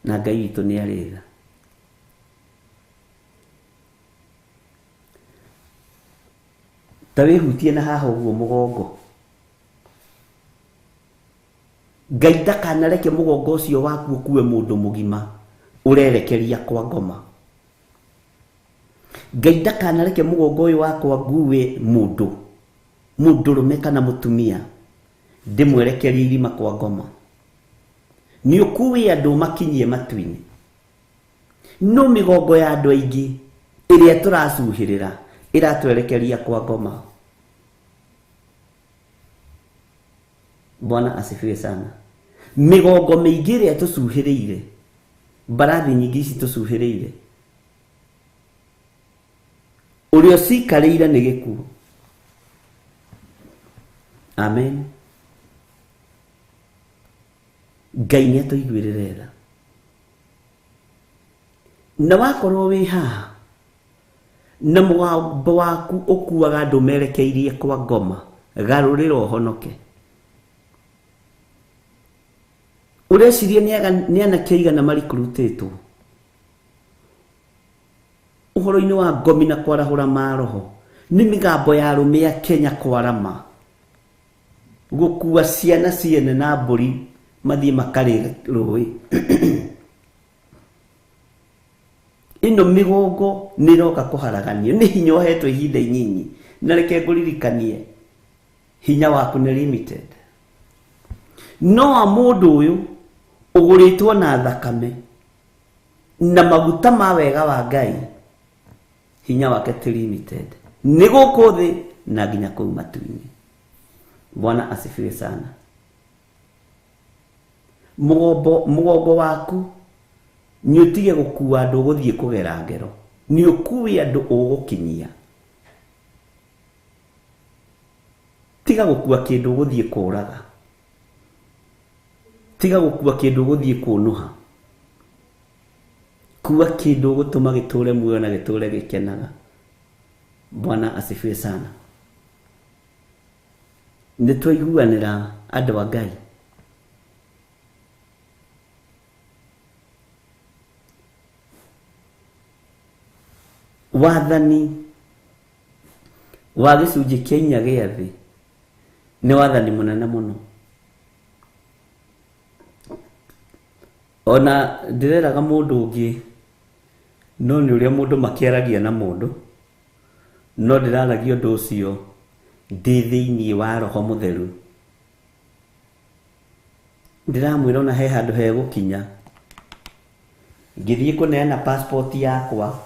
Na Ngai witũ nĩ arĩ tha. Ta wĩhutie na haha ũguo mũgongo. Ngai ndakanareke mũgongo ũcio waku ũkue mũndũ mũgima ũrerekeria kwa ngoma. Ngai ndakanareke mũgongo ũyũ wakwa ngue mũndũrũme kana mũtumia ndĩmwerekerie irima kwa ngoma. Nĩ ũkuĩ andũ makinyie matu-inĩ. No mĩgongo ya andũ aingĩ ĩrĩa tũracuhĩrĩra ĩratwerekeria kwa ngoma. Bwana asifiwe sana. Mĩgongo mĩingĩ ĩrĩa tũcuhĩrĩire, mbarathi nyingĩ ici tũcuhĩrĩire, ũrĩa cikarĩire nĩ gĩkuũ. Amen. Ngai nĩ atũiguĩrĩre tha. Na wakorwo wĩ haha na mũgambo waku ũkuaga andũ merekeirie kwa ngoma, garũrĩra ũhonoke. Ũreciria nĩ anake aigana marikurutĩtwo ũhoro-inĩ wa ngomi na kwarahũra maroho? Nĩ mĩgambo ya arũme a Kenya kwarama, gũkua ciana ciene na mbũri mathiĩ makarĩ rũĩ. Ĩno mĩgongo nĩ ĩroka kũharaganio. Nĩ hinya ũhetwo ihinda inyinyi. Na reke ngũririkanie, hinya waku nĩ limited. No mũndũ ũyũ ũgũrĩtwo na thakame na maguta ma wega wa Ngai, hinya wake ti limited. Nĩ gũkũ thĩ na nginya kũu matu-inĩ. Bwana asifiwe sana. Mũgongo waku nĩ ũtige gũkua andũ gũthiĩ kũgera ngero. Nĩ ũkuĩ andũ ũgũkinyia. Tiga gũkua kĩndũ gũthiĩ kũraga. Tiga gũkua kĩndũ gũthiĩ kũnũha. Kua kĩndũ gũtũma gĩtũre muoyo na gĩtũre gĩkenaga. Bwana asifiwe sana. Nĩ twaiguanĩra andũ a Ngai. Wathani wa gĩcunjĩ kĩa 4 gĩa thĩ nĩ wathani mũnene mũno. Ona ndĩreraga mũndũ ũngĩ, no nĩ ũrĩa mũndũ makĩaragia na mũndũ, no ndĩraragia ũndũ ũcio ndĩ thĩinĩ wa Roho Mũtheru. Ndĩramwĩra ona he handũ hegũkinya ngĩthiĩ kũneana passport yakwa,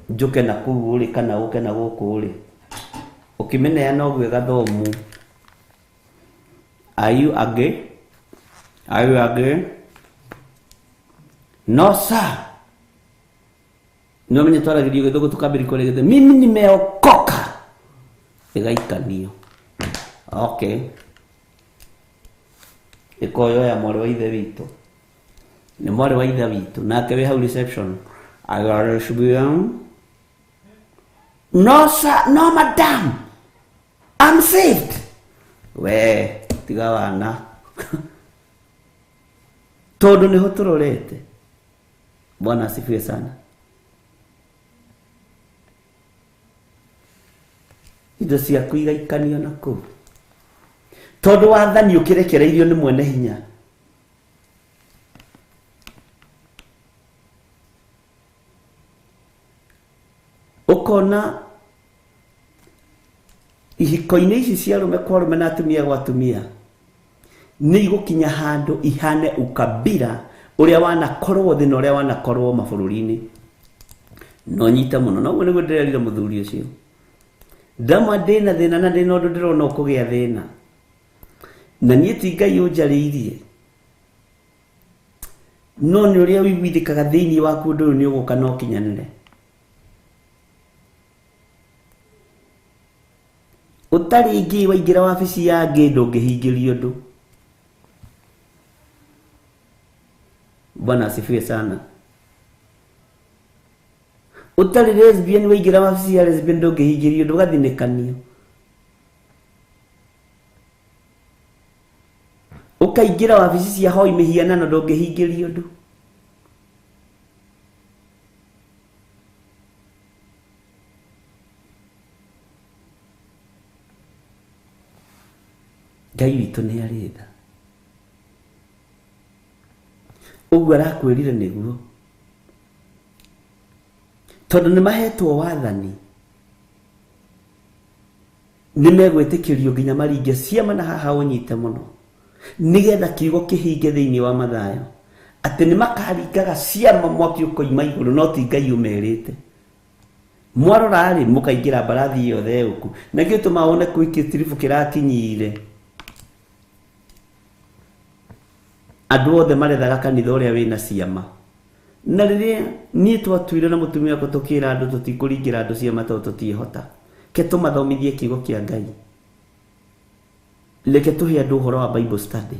njuke na kuu ũrĩ kana ũke na gũkũ ũrĩ, ũkĩmeneana ũguo gathomu. Are you agree? Are you agree? No sir. No menye twaragirio gĩthũngũ tukambĩrĩria kũrĩa mimi nimeokoka. Ĩgaikanio. Okay. Ĩkoyo ya mwarĩ wa ithe witũ. Nĩ mwarĩ wa ithe witũ. Nake wĩ hau reception. I got a SBM. No sir, no madam. I'm saved. We, tiga wana. Tondũ nĩho tũrorete. Bwana asifiwe sana. Indo ciaku igaikanio na kũu. Tondũ wathani ũkĩrekereirio nĩ mwene hinya. Ũkona ihiko-inĩ ici cia arũme kwa arũme na atumia gwa atumia nĩ igũkinya handũ ihane ukabira ũrĩa wanakorwo thĩ na ũrĩa wanakorwo mabũrũri-inĩ. No nyita mũno, no nĩguo ndĩrerire mũthuri ũcio. Ndamwa ndĩna thĩna na ndĩna ũndũ ndĩrona ũkũgĩa thĩna. Na niĩ ti Ngai ũnjarĩirie. no nĩ ũrĩa wĩiguithĩkaga thĩinĩ waku ũndũ ũyũ nĩ ũgũka na ũkinyanĩre. Ũtarĩ ingĩ waingĩra wabici ya ngĩ ndũngĩhingĩrio ũndũ. Bwana asifiwe sana. Ũtarĩ lesbian waingĩra wabici ya lesbian ndũngĩhingĩrio ũndũ, ũgathinĩkanio. Ũkaingĩra wabici cia hoi mĩhianano ndũngĩhingĩrio ũndũ. Ngai witũ nĩ arĩ tha. Ũguo arakwĩrire nĩguo. Tondũ nĩ mahetwo wathani, nĩ megwĩtĩkĩrio nginya maringe ciama na haha ũnyite mũno, nĩgetha kiugo kĩhinge thĩinĩ wa Mathayo atĩ nĩ makaringaga ciama mwaki ũkoima igũrũ, no ti Ngai ũmerĩte. Mwarora rĩ mũkaingĩra mbarathi ĩyo theũku, na gĩtũma wone kwĩkĩ tiribu kĩrakinyire. Andũ othe marethaga kanitha ũrĩa wĩna ciama. Na rĩrĩa niĩ twatuire na mũtumia wakwa tũkĩra andũ tũtikũringĩra andũ ciama tondũ tũtiĩhota, ke tũmathomithie kiugo kĩa Ngai. Reke tũhe andũ ũhoro wa Bible study.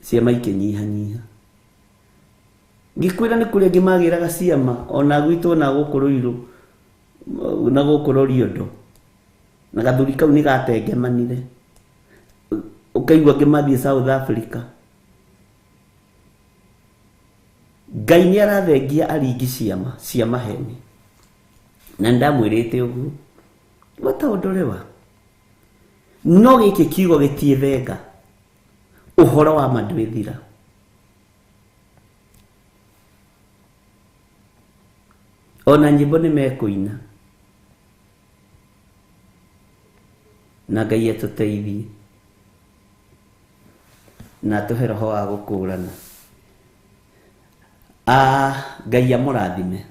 Ciama ikĩnyihanyiha. Ngĩkwĩra nĩ kũrĩa angĩ magĩraga ciama, ona gwitũ na gũkũ Rũirũ na gũkũ Roriondo, na gathuri kau nĩ gatengemanire. Ũkaigua ngĩmathiĩ South Africa. Ngai nĩ arathengia aringi cia maheni, na ndamwĩrĩte ũguo wata ũndũrewa. No gĩkĩ kiugo gĩtiĩthenga ũhoro wa mandwĩthira. Ona nyĩmbo nĩ mekũina, na Ngai atũteithie na tũhe roho wa gũkũũrana. Ngai amũrathime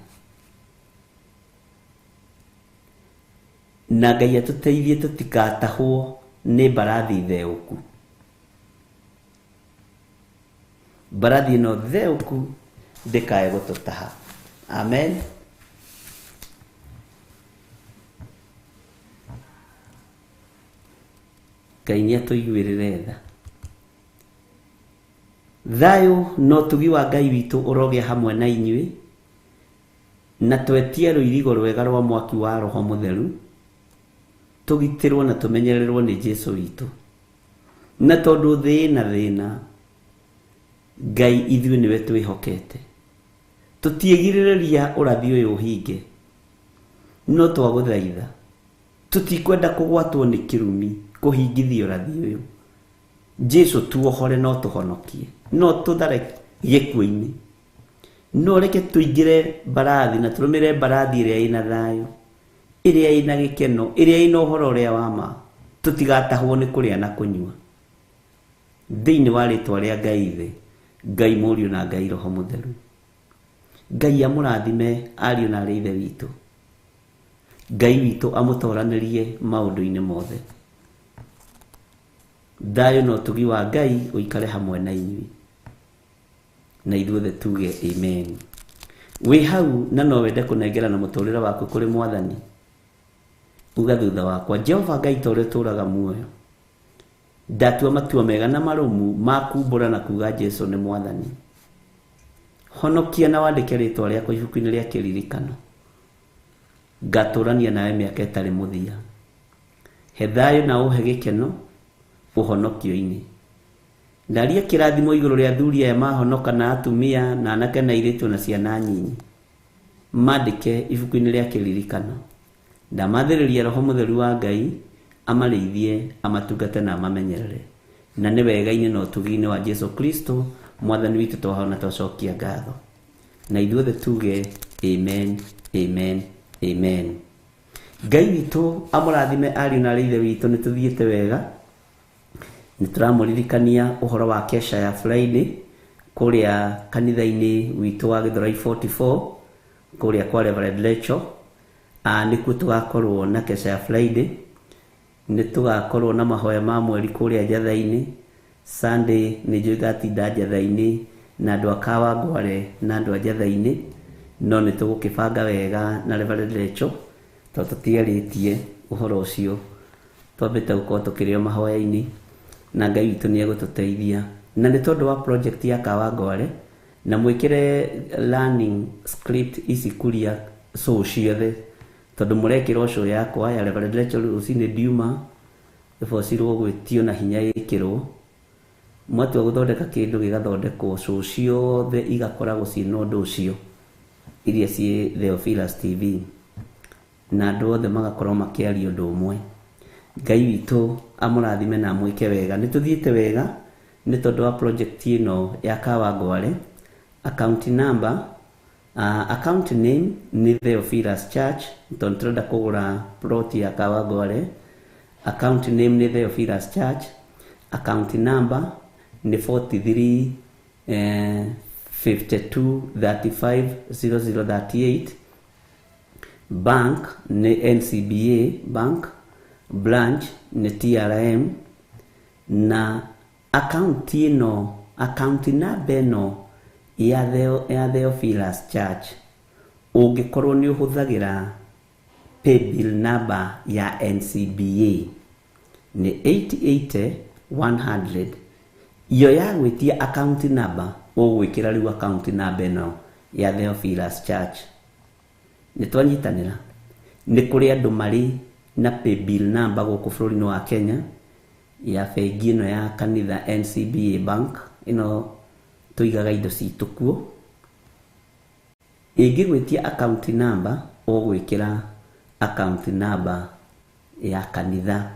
na Ngai atũteithie tũtigatahwo nĩ mbarathi theũku. Mbarathi ĩno theũku ndĩkae gũtũtaha. Amen. Ngai nĩ atũiguĩrĩre tha. Thayũ no tugi wa Ngai witũ ũrogĩa hamwe na inyuĩ, na twetie rũirigo rwega rwa mwaki wa Roho Mũtheru, tũgitĩrwo na tũmenyererwo nĩ Jesũ witũ. Na tondũ thĩ na thĩna, Ngai ithuĩ nĩwe twĩhokete. Tũtiĩgirĩrĩria ũrathi ũyũ ũhinge, no twagũthaitha tũtikwenda kũgwatwo nĩ kĩrumi kũhingithia ũrathi ũyũ. Jesũ tuohore no tũhonokie, no tũthare gĩkuũ-inĩ, no reke tũingĩre mbarathi na tũrũmĩre mbarathi ĩrĩa ĩna thayũ, ĩrĩa ĩna gĩkeno, ĩrĩa ĩna ũhoro ũrĩa wa ma. Tũtigatahwo nĩ kũrĩa na kũnyua. Thĩinĩ wa rĩtwa rĩa Ngai thĩ, Ngai Mũriũ na Ngai Roho Mũtheru. Ngai amũrathime ariũ na aarĩ a Ithe witũ. Ngai witũ amũtoranĩrie maũndũ-inĩ mothe. Thayũ no tugi wa Ngai ũikare hamwe na inyuĩ. Na ithuothe tuge amen. Wĩ hau na no wende kũnengerana mũtũrĩre waku kũrĩ Mwathani, uga thutha wakwa: Jehova Ngai ta ũrĩa ũtũũraga muoyo, ndatua matua mega na marũmu ma kumbũra na kuga Jesũ nĩ Mwathani. Honokia na wandĩke rĩtwa rĩakwa ibuku-inĩ rĩa kĩririkano. Ngatũrania nawe mĩaka ĩtarĩ mũthia. He thayũ na ũhe gĩkeno ũhonokio-inĩ. Ndaria kĩrathimo igũrũ rĩa athuri aya mahonoka na atumia na anake na airĩtu na ciana nyinyi. Mandĩke ibuku-inĩ rĩa kĩririkano. Ndamathĩrĩria Roho Mũtheru wa Ngai amarĩithie, amatungate na amamenyerere. Na nĩ wega-inĩ na ũtugi-inĩ wa Jesũ Kristo Mwathani witũ twahona twacokia ngatho. Na ithuothe tuge amen, amen, amen. Ngai witũ amũrathime ariũ na aarĩ a Ithe witũ. Nĩ tũthiĩte wega, nĩ tũramũririkania ũhoro wa kesha ya Friday kũrĩa kanitha-inĩ witũ wa Gĩthũrai 44 kũrĩa kwa Reverend Lecho. Nĩkuo tũgakorwo na kesha ya Friday, nĩ tũgakorwo na mahoya ma mweri kũrĩa njatha-inĩ. Sunday nĩ njũĩ ngatinda njatha-inĩ na andũ a Kawangware na andũ a njatha-inĩ, no nĩ tũgũkĩbanga wega na Reverend Rachel tondũ tũtiarĩtie ũhoro ũcio, twambĩte gũkorwo tũkĩrĩ o mahoya-inĩ na Ngai witũ nĩ egũtũteithia. Na nĩ tondũ wa project ya Kawangware na mwĩkĩre learning script ici kuria show ciothe, tondũ mũrekĩra show yakwa ya Reverend Rachel rũcinĩ ndiuma ĩbocirwo gwĩtio na hinya ĩkĩrwo, mwatua gũthondeka kĩndũ gĩgathondekwo show ciothe igakoragwo ciĩna ũndũ ũcio iria ciĩ Theophilus TV, na andũ othe magakorwo makĩaria ũndũ ũmwe. Ngai witũ amũrathime na mwĩke wega. Nĩ tũthiĩte wega nĩ tondũ wa project ĩno ya Kawangware. Account number, account name ni Theophilus Church, tondũ tũrenda kũgũra plot ya Kawangware. Account name ni Theophilus Church. Account number ni 43 52 35 0038. Bank ni NCBA Bank. Branch ni TRM. Na account ino, account number ino ya Theophilus Church, ũngĩkorwo nĩ ũhũthagĩra paybill number ya NCBA ni 880-100. Iyo ya gwĩtia account number ũgwĩkĩra rĩu account number ĩno ya Theophilus Church. Nĩ twanyitanĩra. Nĩ kũrĩ andũ marĩ na paybill number gũkũ bũrũri-inĩ wa Kenya ya bengi ĩno ya kanitha NCBA Bank ĩno tũigaga indo citũ kuo. Ĩngĩgwĩtia account number ũgwĩkĩra account number ya kanitha,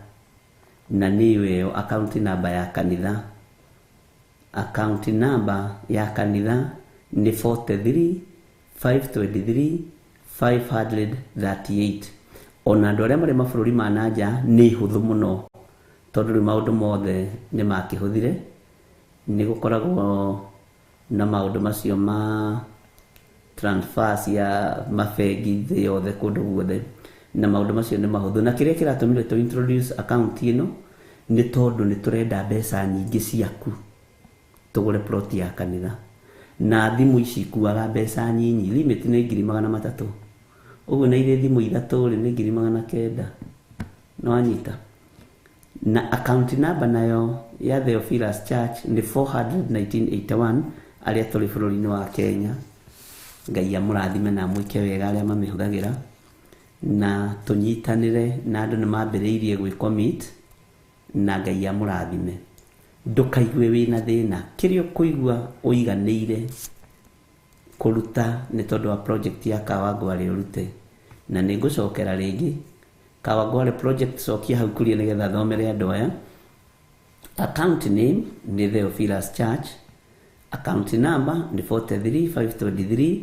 na nĩyo ĩyo account number ya kanitha. Account number ya kanitha ni 43 523 538. Ona andũ arĩa marĩ mabũrũri ma nanja nĩ ihũthũ mũno tondũ rĩu maũndũ mothe nĩ makĩhũthire. Nĩ gũkoragwo na maũndũ macio ma transfers ya mabengi thĩ yothe kũndũ guothe, na maũndũ macio nĩ mahũthũ. Na kĩrĩa kĩratũmire tũ introduce account ĩno nĩ tondũ nĩ tũrenda mbeca nyingĩ ciaku tũgũre plot ya kanitha, na thimũ ici ikuaga mbeca nyinyi. Limit nĩ 300,000. Ũguo na irĩ thimũ ithatũ nĩ 900,000. No anyita. Na account number nayo ya Theophilus Church ni 41981 arĩa tũrĩ bũrũri-inĩ wa Kenya. Ngai amũrathime na mwĩke wega arĩa mamĩhũthagĩra, na tũnyitanĩre na andũ nĩ mambĩrĩirie gwĩ-commit, na Ngai amũrathime. Ndũkaigue wĩna thĩna, kĩrĩa ũkũigua ũiganĩire kũruta nĩ tondũ wa project ya Kawangware ũrute. Na nĩ ngũcokera rĩngĩ Kawangware project cokia hau kuria nĩgetha thomere andũ aya. Account name ni Theophilus Church. Account number ni 43 523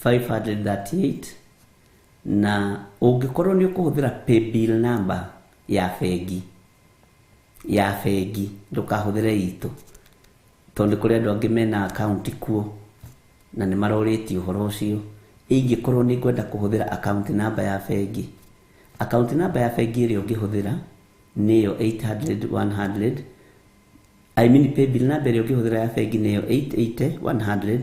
538. Na ũngĩkorwo nĩ ũkũhũthĩra paybill number ya bengi ndũkahũthĩre itũ, tondũ kũrĩ andũ angĩ mena account kuo na nĩ marorĩtie ũhoro ũcio. Ingĩkorwo nĩ ngwenda kũhũthĩra account number ya bengi, account number ya bengi ĩrĩa ũngĩhũthĩra nĩyo 800-100. I mean paybill number ĩrĩa ũngĩhũthĩra ya bengi nĩyo 880-100.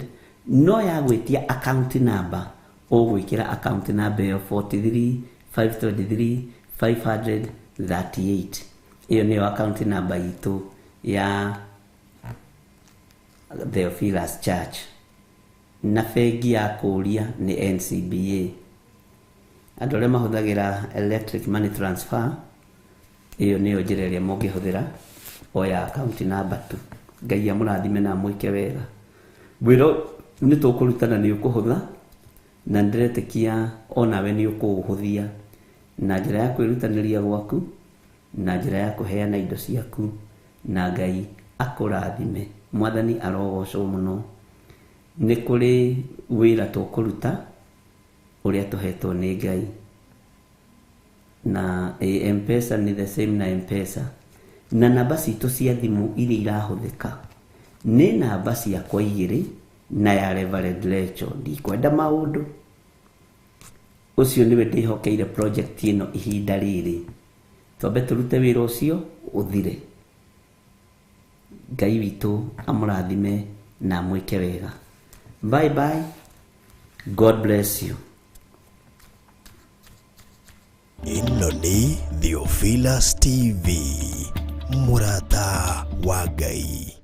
No ya gwĩtia account number ũgwĩkĩra account number ĩyo 43 523 538. Iyo nĩyo account number itũ ya Theophilus Church. Na bengi ya kũria ni NCBA. Andũ arĩa mahũthagĩra electric money transfer, iyo nĩyo njĩra ĩrĩa mũngĩhũthĩra oya account number tu. Ngai amũrathime na mwĩke wega. Wĩra nĩ tũkũrutana nĩ ũkũhũtha, na ndĩretĩkia onawe nĩ ũkũũhũthia na njĩra ya kwĩrutanĩria gwaku, na njĩra ya kũheana indo ciaku, na Ngai akũrathime. Mwathani arogocwo mũno. Nĩ kũrĩ wĩra tũkũruta ũrĩa tũhetwo nĩ Ngai, na M-Pesa ni the same na M-Pesa, na namba citũ cia thimũ iria irahũthĩka nĩ namba ciakwa 2 na ya Reverend Rachel. Ndikwenda maũndũ ũcio nĩwe ndĩhokeire project ĩno ihinda rĩrĩ, twambe turute wira ucio uthire. Ngai witu amurathime na mwike wega. Bye bye. God bless you. Ino ni Theophilus TV, murata wa Ngai.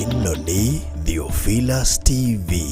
ĩno nĩ Theophilus TV.